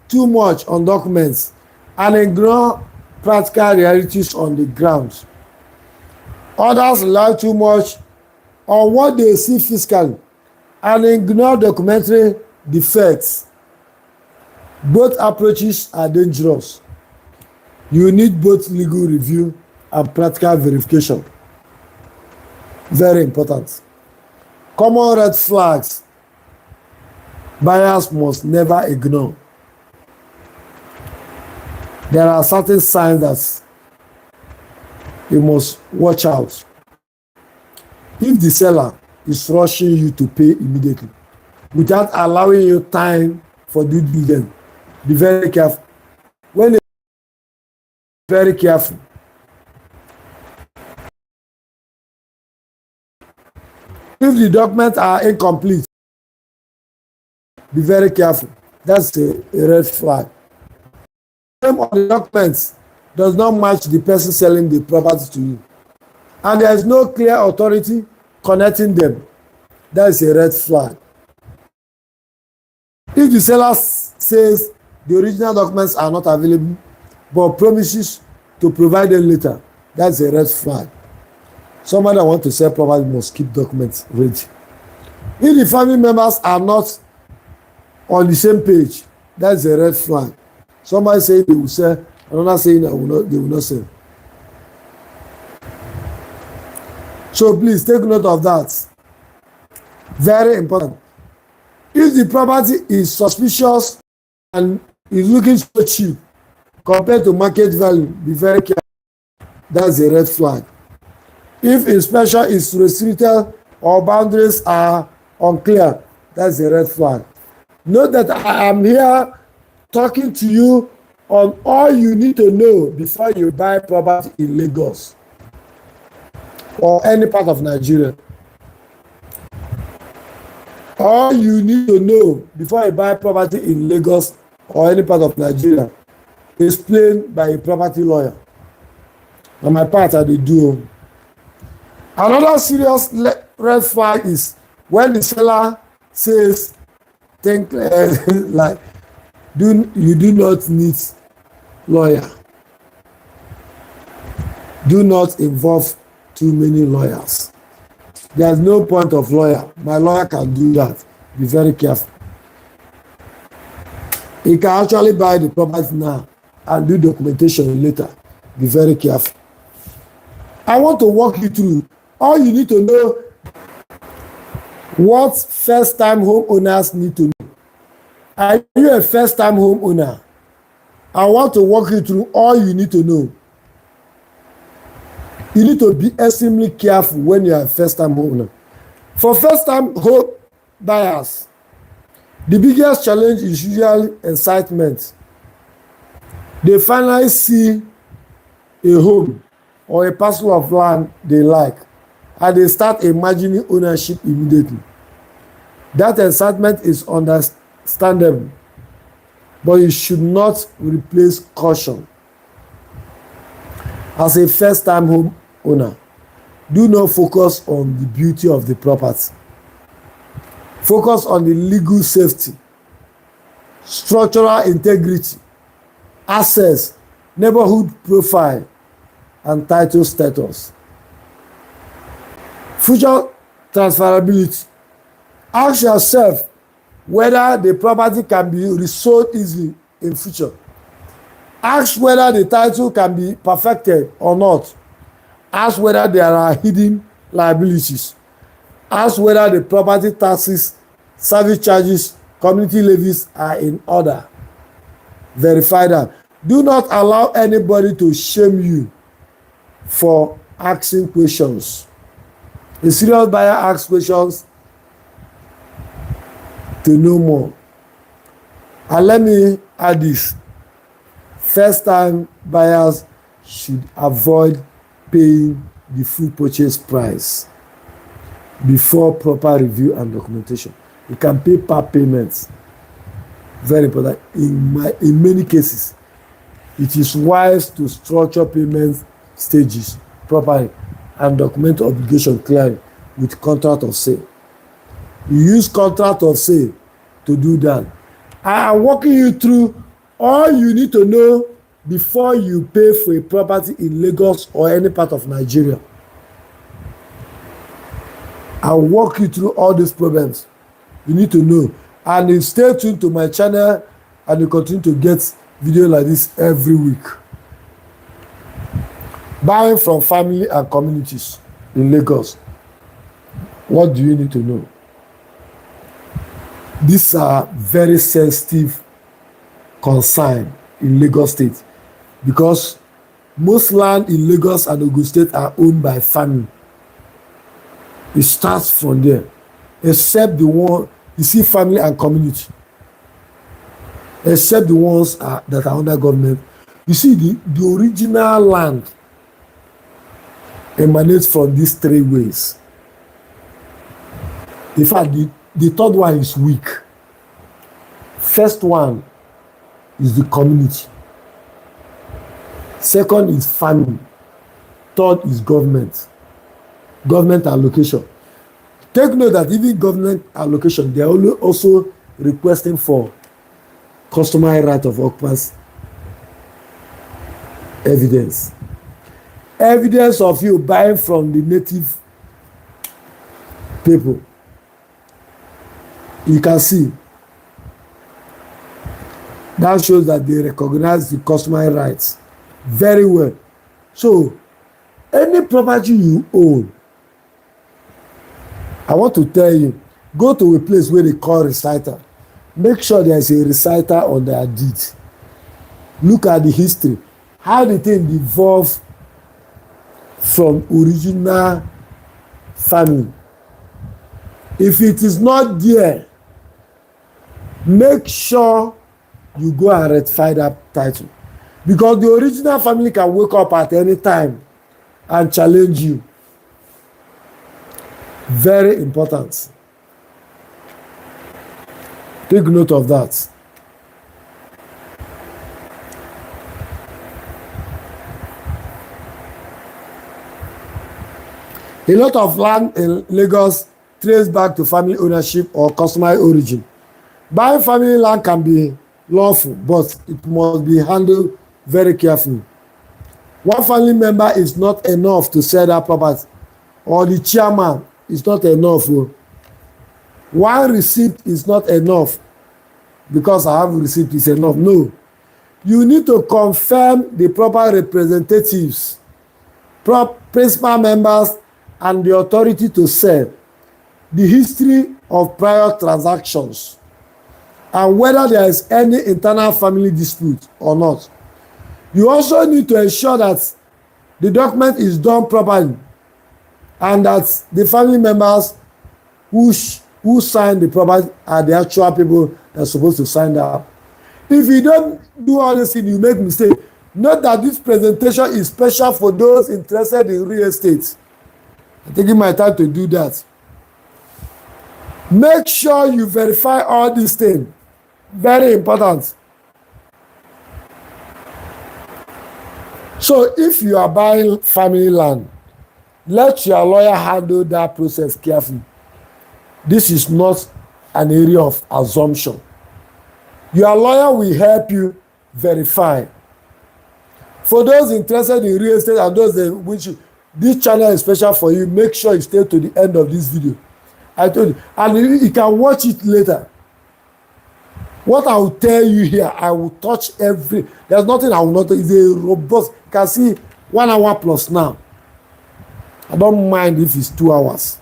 too much on documents and ignore practical realities on the ground. Others rely too much on what they see physically and ignore documentary defects. Both approaches are dangerous. You need both legal review and practical verification. Very important. Common red flags buyers must never ignore. There are certain signs that you must watch out. If the seller is rushing you to pay immediately without allowing you time for due diligence, be very careful. When you very careful. If the documents are incomplete, be very careful. That's a red flag. The name of the documents does not match the person selling the property to you, and there is no clear authority connecting them. That is a red flag. If the seller says the original documents are not available but promises to provide them later, that's a red flag. Somebody that wants to sell property must keep documents ready. If the family members are not on the same page, that's a red flag. Somebody saying they will sell, another saying they will not sell. So please take note of that. Very important. If the property is suspicious and is looking so cheap compared to market value, be very careful. That's a red flag. If inspection is restricted or boundaries are unclear, that's a red flag. Note that I am here talking to you on all you need to know before you buy property in Lagos or any part of Nigeria. All you need to know before you buy property in Lagos or any part of Nigeria is explained by a property lawyer. On my part, I do. Another serious red flag is when the seller says things like, you do not need lawyer. Do not involve too many lawyers. There's no point of lawyer. My lawyer can do that. Be very careful. He can actually buy the property now and do documentation later. Be very careful. I want to walk you through. All you need to know what first-time homeowners need to know. Are you a first-time homeowner? I want to walk you through all you need to know. You need to be extremely careful when you are a first-time homeowner. For first-time home buyers, the biggest challenge is usually excitement. They finally see a home or a parcel of land they like, and they start imagining ownership immediately. That excitement is understandable, but you should not replace caution. As a first-time home owner, do not focus on the beauty of the property. Focus on the legal safety, structural integrity, access, neighborhood profile, and title status. Future transferability. Ask yourself whether the property can be resold easily in future. Ask whether the title can be perfected or not. Ask whether there are hidden liabilities. Ask whether the property taxes, service charges, community levies are in order. Verify that. Do not allow anybody to shame you for asking questions. A serious buyer asks questions to know more. And let me add this. First-time buyers should avoid paying the full purchase price before proper review and documentation. You can pay part payments. Very important. In many cases, it is wise to structure payment stages properly and document obligation clearly with contract of sale. You use contract of sale to do that. I am walking you through all you need to know before you pay for a property in Lagos or any part of Nigeria. I'll walk you through all these problems. You need to know. And you stay tuned to my channel and you continue to get videos like this every week. Buying from family and communities in Lagos. What do you need to know? These are very sensitive concerns in Lagos State because most land in Lagos and Ogun State are owned by family. It starts from there, except the one you see family and community, except the ones that are under government. You see, the original land emanates from these three ways. In fact, the third one is weak. First one is the community. Second is family. Third is government. Government allocation. Take note that even government allocation, they are also requesting for customary right of occupancy evidence. Evidence of you buying from the native people. You can see that shows that they recognize the customary rights very well. So any property you own, I want to tell you, go to a place where they call reciter. Make sure there is a reciter on their deed. Look at the history, how the thing evolved from original family. If it is not there, make sure you go and rectify that title, because the original family can wake up at any time and challenge you. Very important. Take note of that. A lot of land in Lagos trace back to family ownership or customary origin. Buying family land can be lawful, but it must be handled very carefully. One family member is not enough to sell that property, or the chairman is not enough. One receipt is not enough because I have a receipt is enough. No. You need to confirm the proper representatives, principal members, and the authority to sell, the history of prior transactions, and whether there is any internal family dispute or not. You also need to ensure that the document is done properly and that the family members who sign the property are the actual people that are supposed to sign that. If you don't do all this thing, you make mistake. Note that this presentation is special for those interested in real estate. I'm taking my time to do that. Make sure you verify all these things. Very important. So if you are buying family land, let your lawyer handle that process carefully. This is not an area of assumption. Your lawyer will help you verify. For those interested in real estate and those in which this channel is special for you, make sure you stay to the end of this video. I told you, and you can watch it later. What I will tell you here, I will touch every. There's nothing I will not. It's a robust. You can see 1 hour plus now. I don't mind if it's 2 hours.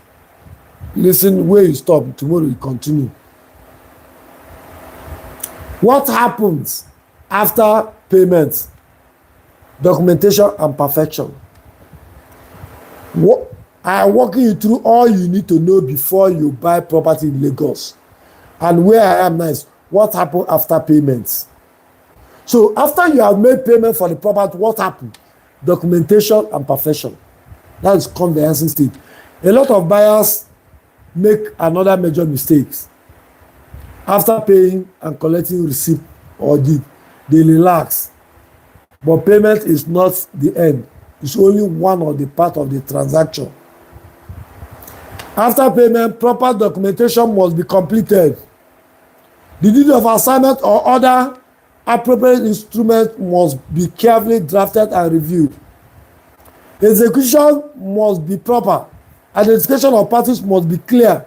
Listen, where you stop, tomorrow you continue. What happens after payment, documentation, and perfection? I am walking you through all you need to know before you buy property in Lagos. And where I am now is what happened after payments. So after you have made payment for the property, what happened? Documentation and perfection. That is conveyancing stage. A lot of buyers make another major mistakes. After paying and collecting receipt or deed, they relax. But payment is not the end. It's only one of the part of the transaction. After payment, proper documentation must be completed. The deed of assignment or other appropriate instrument must be carefully drafted and reviewed. Execution must be proper Identification of parties must be clear.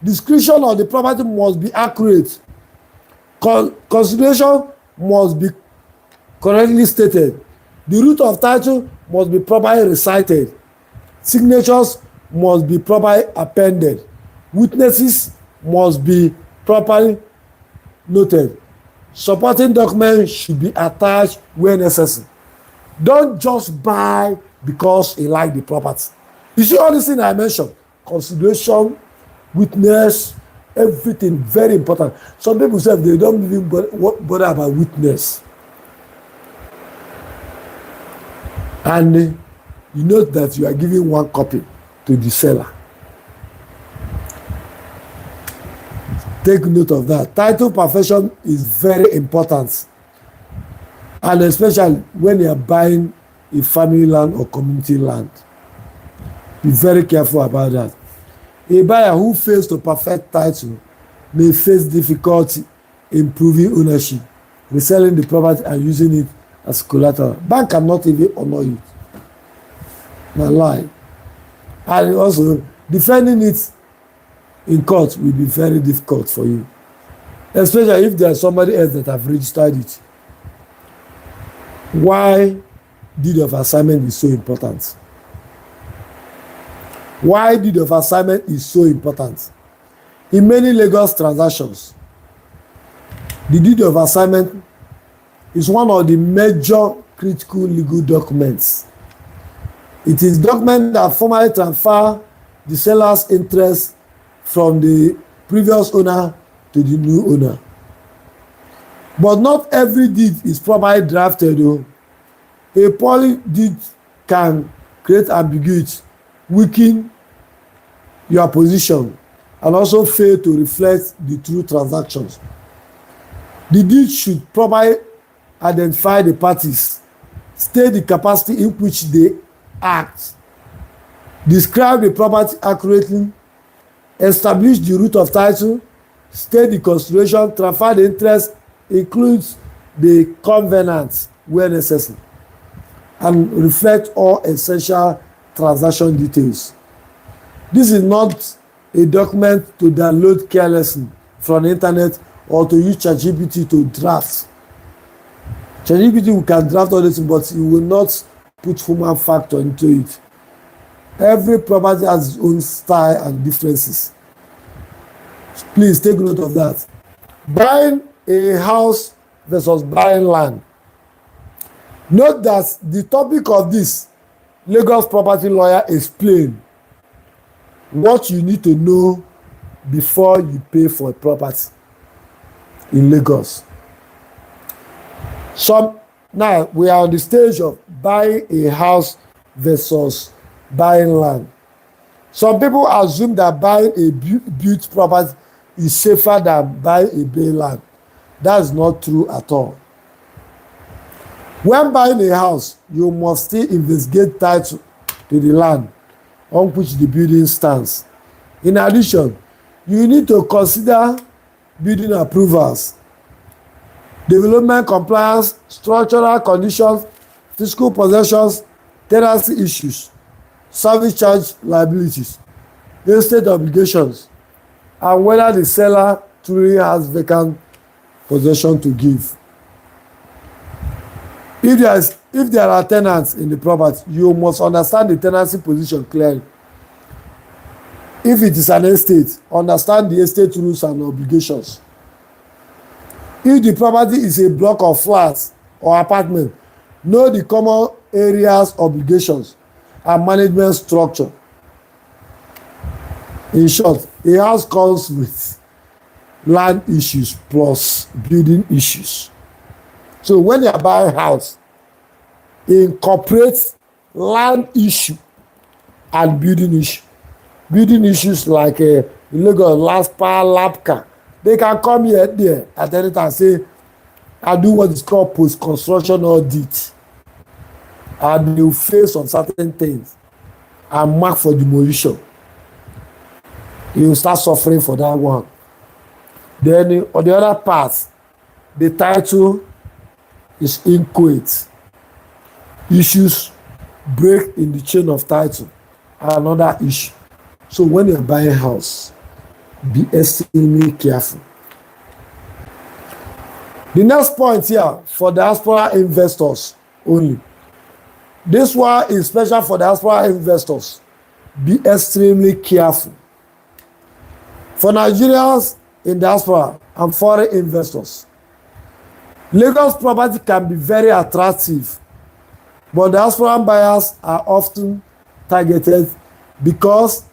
Description of the property must be accurate. Consideration must be correctly stated. The root of title must be properly recited. Signatures must be properly appended. Witnesses must be properly noted. Supporting documents should be attached where necessary. Don't just buy because you like the property. You see all these things I mentioned, consideration, witness, everything very important. Some people say they don't even bother about witness. And you note that you are giving one copy to the seller. Take note of that. Title perfection is very important. And especially when you are buying a family land or community land. Be very careful about that. A buyer who fails to perfect title may face difficulty in proving ownership, reselling the property and using it as collateral. Bank cannot even honor it. Na lie. And also, defending it in court will be very difficult for you, especially if there is somebody else that have registered it. Why deed of assignment is so important? Why deed of assignment is so important? In many Lagos transactions, the deed of assignment is one of the major critical legal documents. It is document that formally transfer the seller's interest from the previous owner to the new owner. But not every deed is properly drafted. A poorly deed can create ambiguity, weaken your position, and also fail to reflect the true transactions. The deed should properly identify the parties, state the capacity in which they act, describe the property accurately, establish the root of title, state the consideration, transfer the interest, includes the covenants where necessary, and reflect all essential transaction details. This is not a document to download carelessly from the internet or to use ChatGPT to draft. ChatGPT can draft all this, but it will not put human factor into it. Every property has its own style and differences. Please take note of that. Buying a house versus buying land. Note that the topic of this Lagos property lawyer explained what you need to know before you pay for a property in Lagos. Now we are on the stage of buying a house versus buying land. Some people assume that buying a built property is safer than buying a bare land. That is not true at all. When buying a house, you must still investigate title to the land on which the building stands. In addition, you need to consider building approvals, development compliance, structural conditions, physical possessions, tenancy issues, service charge liabilities, estate obligations, and whether the seller truly has vacant possession to give. If there are tenants in the property, you must understand the tenancy position clearly. If it is an estate, understand the estate rules and obligations. If the property is a block of flats or apartment, know the common areas, obligations, and management structure. In short, a house comes with land issues plus building issues. So when you are buying a house, incorporate land issue and building issue. Building issues like illegal last power lapka. They can come here there at any time and say, I do what is called post-construction audit. And you face on certain things and mark for demolition. You will start suffering for that one. Then on the other part, the title is inchoate. Issues break in the chain of title. Another issue. So when you're buying a house, be extremely careful. The next point here for diaspora investors only. This one is special for diaspora investors. Be extremely careful. For Nigerians in diaspora and foreign investors, Lagos property can be very attractive, but diaspora buyers are often targeted because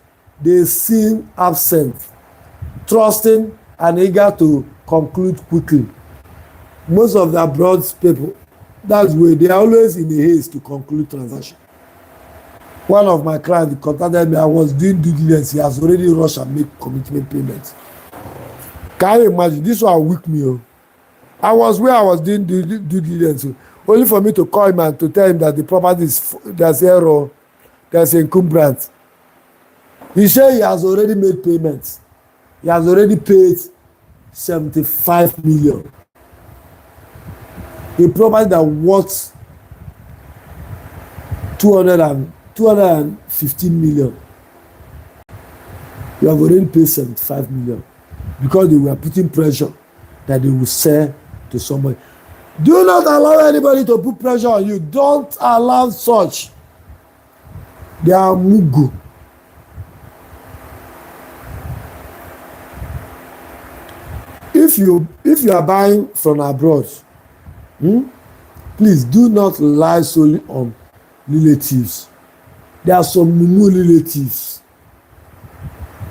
they seem absent, trusting, and eager to conclude quickly. Most of the abroad people, that's where they are always in a haste to conclude transaction. One of my clients contacted me. I was doing due diligence. He has already rushed and make commitment payments. Can you imagine? This one weak me. I was where I was doing due diligence, only for me to call him and to tell him that the property is, there's error, there's encumbrance. He said he has already made payments. He has already paid 75 million. A property that worth 215 million. You have already paid 75 million because they were putting pressure that they will sell to somebody. Do not allow anybody to put pressure on you. Don't allow such. They are mugu. If you are buying from abroad, please do not rely solely on relatives. There are some mumu relatives.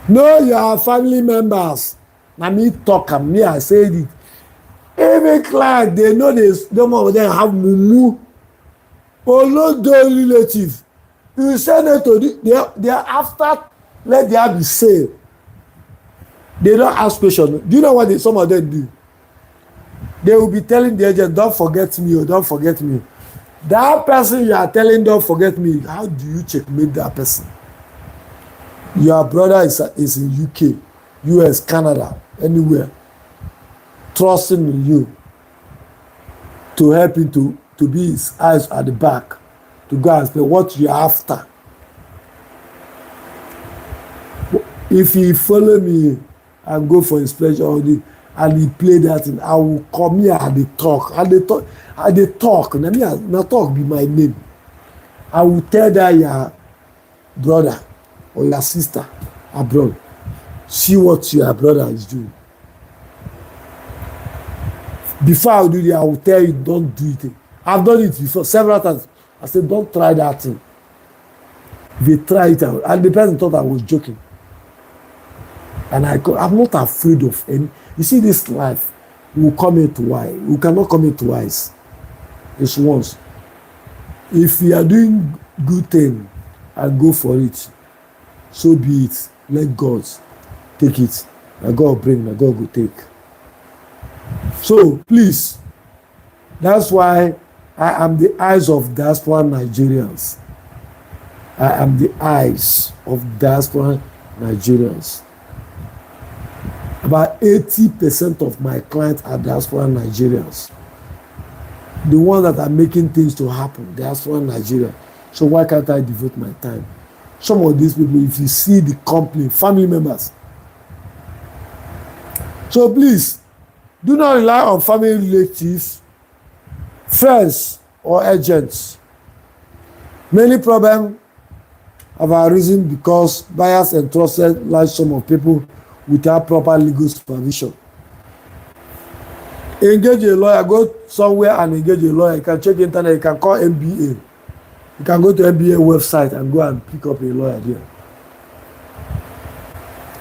Know your family members. Na me talk am, me I said it. Every client they know some of them have mumu. Olodo relative. You send them to they are after let there be sale. They don't ask questions. Do you know what some of them do? They will be telling the agent, don't forget me, or don't forget me. That person you are telling, don't forget me, how do you checkmate that person? Your brother is in UK, US, Canada, anywhere, trusting in you to help him to be his eyes at the back, to go and say what you are after. If he follow me and go for inspection and he play that thing, I will come here and they talk. Now talk be my name. I will tell that your brother or your sister abroad, see what your brother is doing. Before I do it, I will tell you, don't do it. I've done it before several times. I said, don't try that thing. If you try it out, and the person thought I was joking. And I'm not afraid of any. You see, this life will come in twice. We cannot come in twice. It's once. If you are doing good thing and go for it, so be it. Let God take it. Let God bring, let God go take. So please, that's why I am the eyes of diaspora Nigerians. I am the eyes of diaspora Nigerians. About 80% of my clients are diaspora Nigerians. The ones that are making things to happen, diaspora Nigeria. So why can't I devote my time? Some of these people, if you see the company, family members. So please, do not rely on family relatives, friends, or agents. Many problems have arisen because buyers entrusted large sum of people without proper legal supervision. Engage a lawyer. Go somewhere and engage a lawyer. You can check the internet. You can call MBA. You can go to MBA website and go and pick up a lawyer there.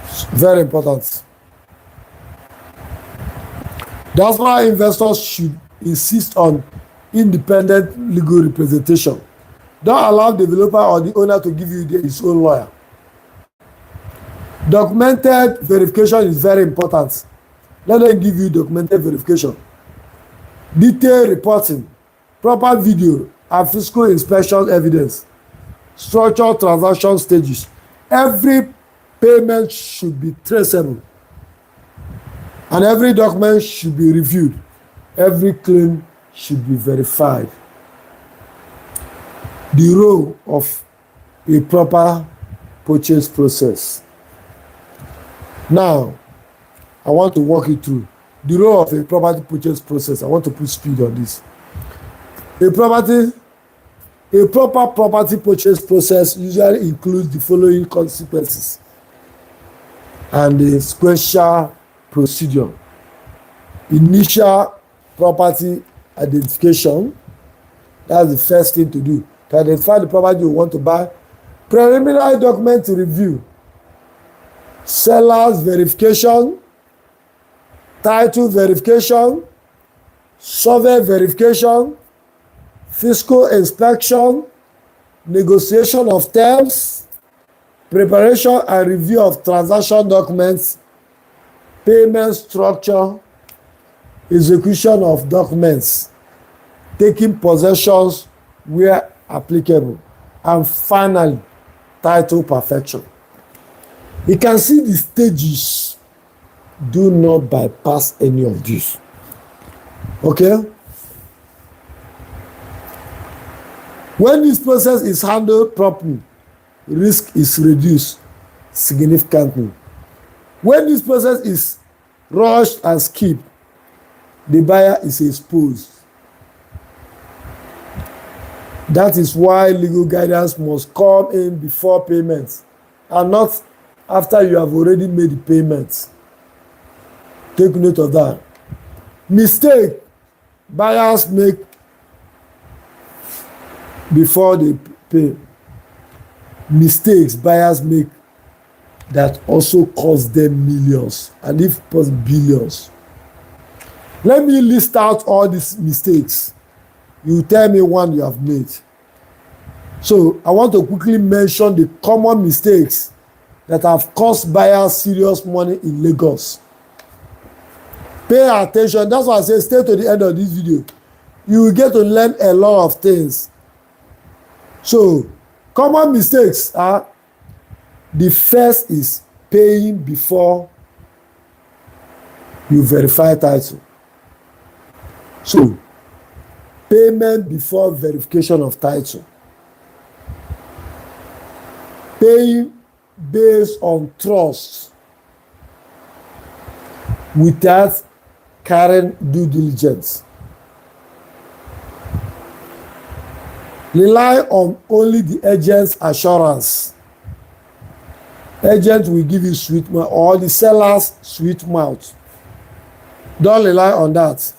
It's very important. That's why investors should insist on independent legal representation. Don't allow the developer or the owner to give you his own lawyer. Documented verification is very important. Let them give you documented verification. Detailed reporting, proper video and physical inspection evidence, structured transaction stages. Every payment should be traceable. And every document should be reviewed. Every claim should be verified. The role of a proper purchase process. Now, I want to walk you through the role of a property purchase process. I want to put speed on this. A proper property purchase process usually includes the following consequences and the sequential procedure. Initial property identification. That's the first thing to do. To identify the property you want to buy. Preliminary document review. Seller's verification. Title verification. Survey verification. Fiscal inspection. Negotiation of terms. Preparation and review of transaction documents. Payment structure. Execution of documents. Taking possessions where applicable. And finally, title perfection. You can see the stages. Do not bypass any of these. Okay? When this process is handled properly, risk is reduced significantly. When this process is rushed and skipped, the buyer is exposed. That is why legal guidance must come in before payment and not after you have already made the payment. Take note of that. Mistake buyers make before they pay. Mistakes buyers make that also cost them millions and if possible billions. Let me list out all these mistakes. You tell me one you have made. So I want to quickly mention the common mistakes that have cost buyers serious money in Lagos. Pay attention. That's why I say stay to the end of this video. You will get to learn a lot of things. So common mistakes are, the first is paying before you verify title. So payment before verification of title. Paying based on trust without carrying due diligence. Rely on only the agent's assurance. Agent will give you sweet mouth, or the seller's sweet mouth. Don't rely on that.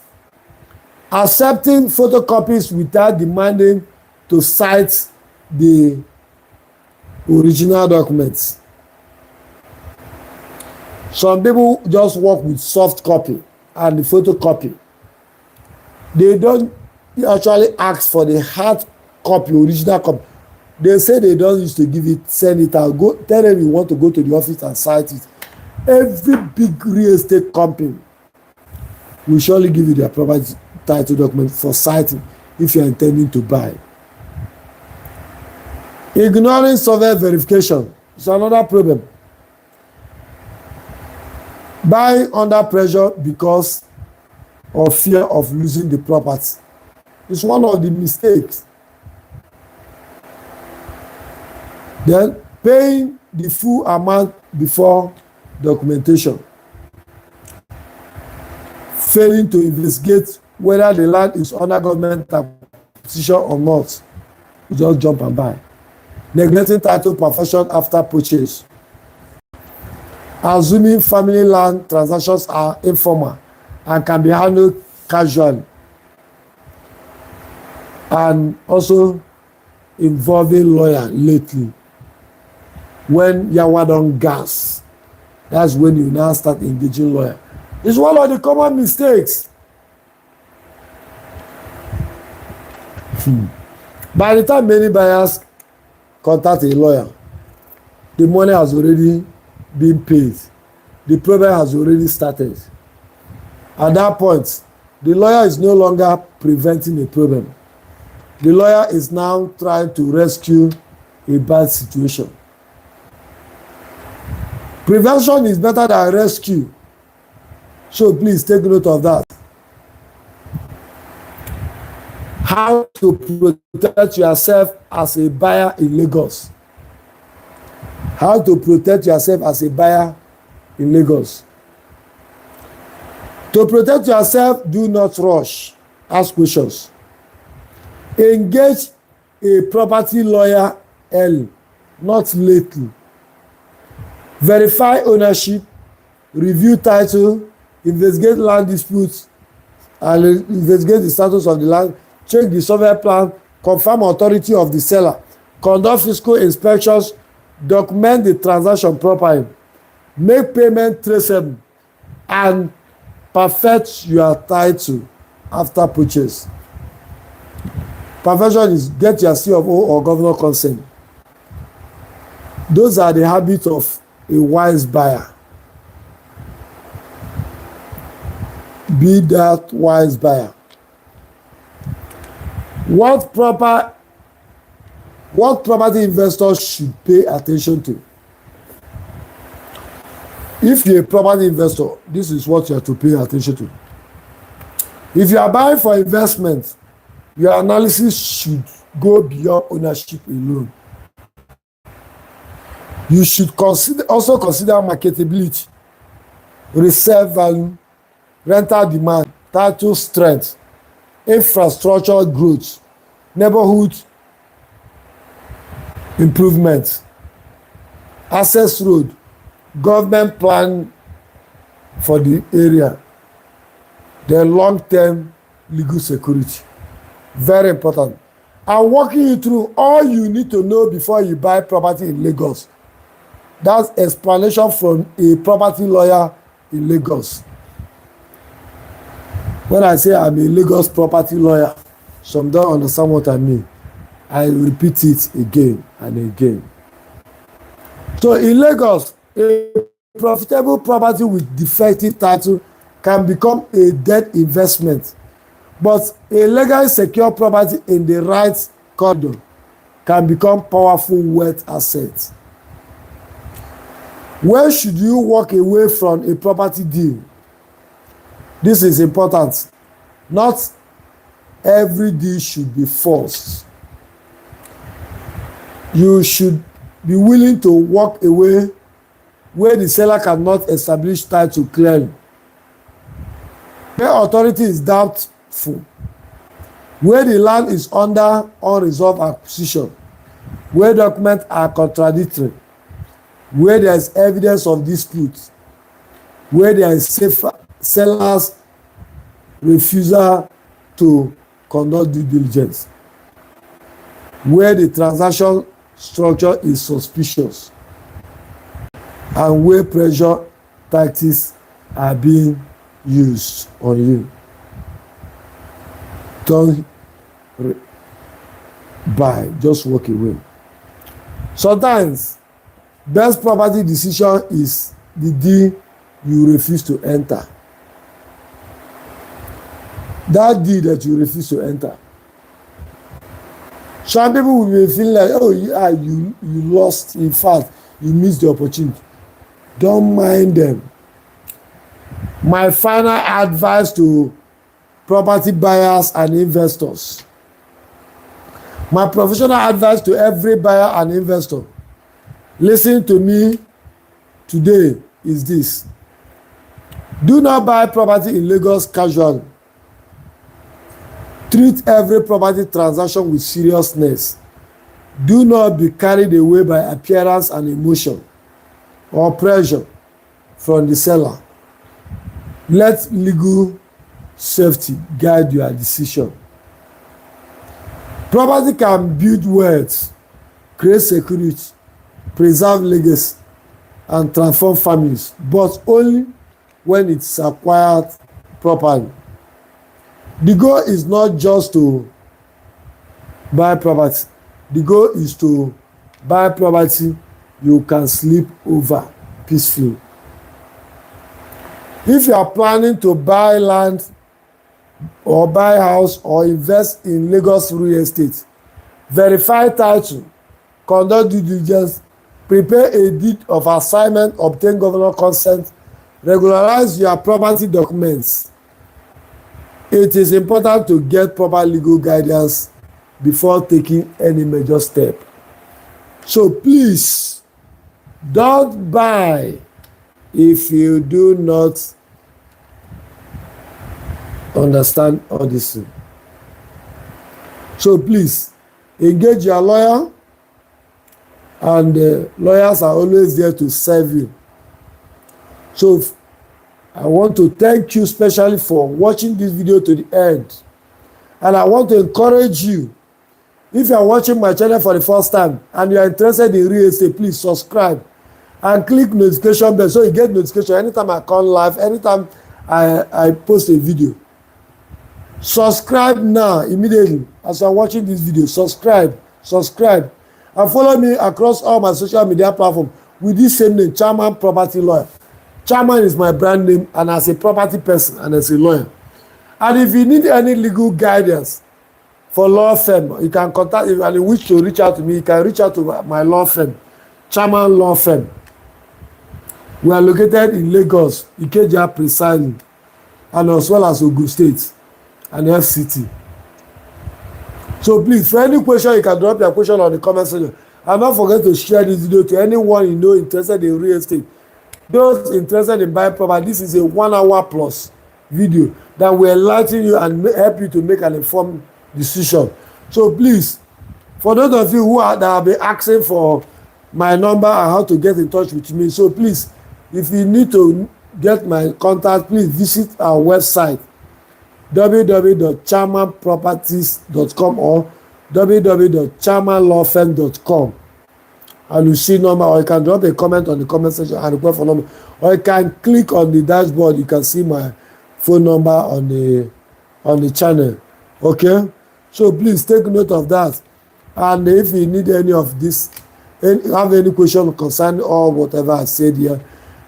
Accepting photocopies without demanding to cite the original documents. Some people just work with soft copy and the photocopy. They don't actually ask for the hard copy, original copy. They say they don't used to give it, send it out. Go tell them you want to go to the office and cite it. Every big real estate company will surely give you their property title document for citing if you are intending to buy. Ignoring survey verification is another problem. Buying under pressure because of fear of losing the property is one of the mistakes. Then paying the full amount before documentation. Failing to investigate whether the land is under government acquisition or not. You just jump and buy. Neglecting title perfection after purchase. Assuming family land transactions are informal and can be handled casually. And also involving lawyer lately. When yawa don gas, that's when you now start engaging lawyer. It's one of the common mistakes. By the time many buyers contact a lawyer, the money has already been paid. The problem has already started. At that point, the lawyer is no longer preventing a problem. The lawyer is now trying to rescue a bad situation. Prevention is better than rescue. So please take note of that. How to protect yourself as a buyer in Lagos. How to protect yourself as a buyer in Lagos. To protect yourself, do not rush. Ask questions. Engage a property lawyer early, not lately. Verify ownership, review title, investigate land disputes, and investigate the status of the land, check the survey plan, confirm authority of the seller, conduct fiscal inspections, document the transaction properly, make payment traceable, and perfect your title after purchase. Perfection is get your C of O or governor consent. Those are the habits of a wise buyer. Be that wise buyer. What property investors should pay attention to? If you're a property investor, this is what you have to pay attention to. If you are buying for investment, your analysis should go beyond ownership alone. You should also consider marketability, resale value, rental demand, title strength, infrastructure growth, neighborhood improvement, access road, government plan for the area, the long-term legal security. Very important. I'm walking you through all you need to know before you buy property in Lagos. That's explanation from a property lawyer in Lagos. When I say I'm a Lagos property lawyer, some don't understand what I mean. I repeat it again and again. So in Lagos, a profitable property with defective title can become a dead investment, but a legally secure property in the right corridor can become powerful wealth asset. When should you walk away from a property deal? This is important. Not every deal should be forced. You should be willing to walk away where the seller cannot establish title clearly, where authority is doubtful, where the land is under unresolved acquisition, where documents are contradictory, where there is evidence of dispute, where there is seller's refusal to conduct due diligence, where the transaction structure is suspicious, and where pressure tactics are being used on you. Don't buy, just walk away. Sometimes best property decision is the deal you refuse to enter. That deal that you refuse to enter. Some people will be feeling like, oh, you lost. In fact, you missed the opportunity. Don't mind them. My final advice to property buyers and investors. My professional advice to every buyer and investor. Listen to me today is this. Do not buy property in Lagos casually. Treat every property transaction with seriousness. Do not be carried away by appearance and emotion or pressure from the seller. Let legal safety guide your decision. Property can build wealth, create security, preserve legacy, and transform families, but only when it's acquired properly. The goal is not just to buy property. The goal is to buy property you can sleep over peacefully. If you are planning to buy land or buy house or invest in Lagos real estate, verify title, conduct due diligence, prepare a deed of assignment, obtain governor consent, regularize your property documents. It is important to get proper legal guidance before taking any major step. So please, Don't buy if you do not understand all this thing. So please engage your lawyer, and lawyers are always there to serve you. So I want to thank you specially for watching this video to the end, and I want to encourage you, if you are watching my channel for the first time and you are interested in real estate, please subscribe and click notification bell so you get notification anytime I come live, anytime I post a video. Subscribe now immediately as you are watching this video. Subscribe and follow me across all my social media platforms with this same name, Chairman Property Lawyer. Chairman is my brand name, and as a property person and as a lawyer. And if you need any legal guidance for law firm, you can contact, if you wish to reach out to me, you can reach out to my law firm, Chairman Law Firm. We are located in Lagos, Ikeja precisely, and as well as Ogun State and FCT. So please, for any question, you can drop your question on the comment section. And don't forget to share this video to anyone you know interested in real estate. Those interested in buying property, this is a 1 hour plus video that will enlighten you and help you to make an informed decision. So please, for those of you that have been asking for my number and how to get in touch with me, so please, if you need to get my contact, please visit our website www.chairmanproperties.com or www.chairmanlawfirm.com, and you see number, or you can drop a comment on the comment section and request for number, or you can click on the dashboard. You can see my phone number on the channel. Okay, so please take note of that. And if you need any of this, have any question concerning or whatever I said here,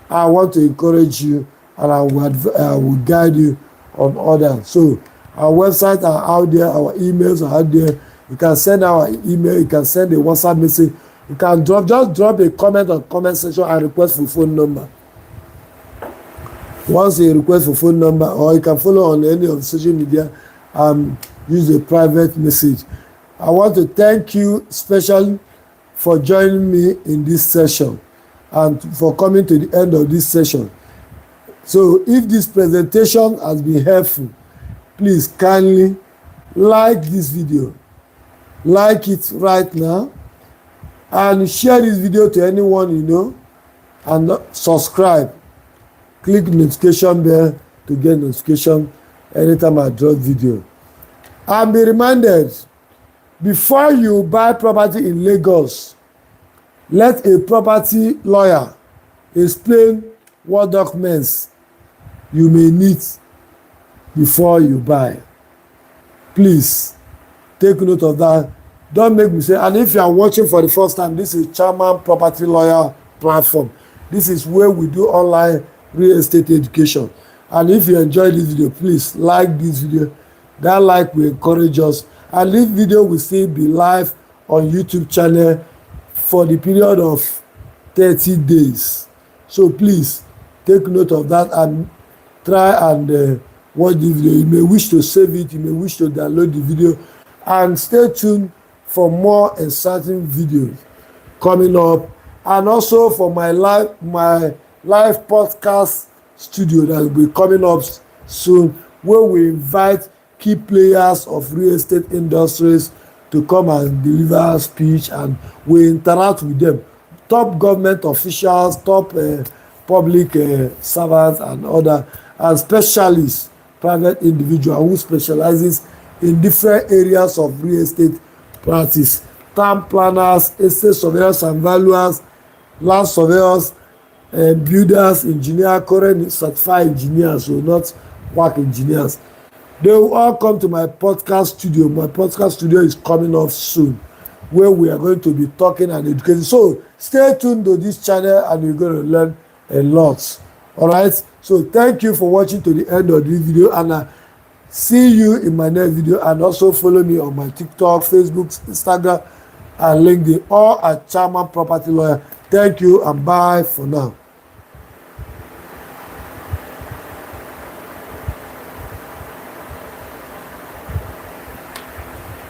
I want to encourage you, and I will guide you on order. So our websites are out there, our emails are out there. You can send our email, you can send a WhatsApp message, you can just drop a comment on comment section and request for phone number. Once you request for phone number, or you can follow on any of the social media, use a private message. I want to thank you especially for joining me in this session and for coming to the end of this session. So if this presentation has been helpful, please kindly like this video. Like it right now and share this video to anyone you know, and subscribe. Click notification bell to get notification anytime I drop video. And be reminded, before you buy property in Lagos, let a property lawyer explain what documents you may need before you buy. Please take note of that. Don't make mistake. And if you are watching for the first time, this is Chairman Property Lawyer platform. This is where we do online real estate education. And if you enjoy this video, please like this video. That like will encourage us. And this video will still be live on YouTube channel for the period of 30 days. So please take note of that and try and watch the video. You may wish to save it, you may wish to download the video, and stay tuned for more exciting videos coming up, and also for my live podcast studio that will be coming up soon, where we invite key players of real estate industries to come and deliver speech, and we interact with them, top government officials, top public servants and other, and specialists, private individual who specializes in different areas of real estate practice, town planners, estate surveyors and valuers, land surveyors, builders, engineers, current certified engineers, so not work engineers. They will all come to my podcast studio. My podcast studio is coming off soon, where we are going to be talking and educating. So stay tuned to this channel and you're going to learn a lot. All right. So thank you for watching to the end of this video, and see you in my next video. And also follow me on my TikTok, Facebook, Instagram, and LinkedIn, all at Chairman Property Lawyer. Thank you and bye for now.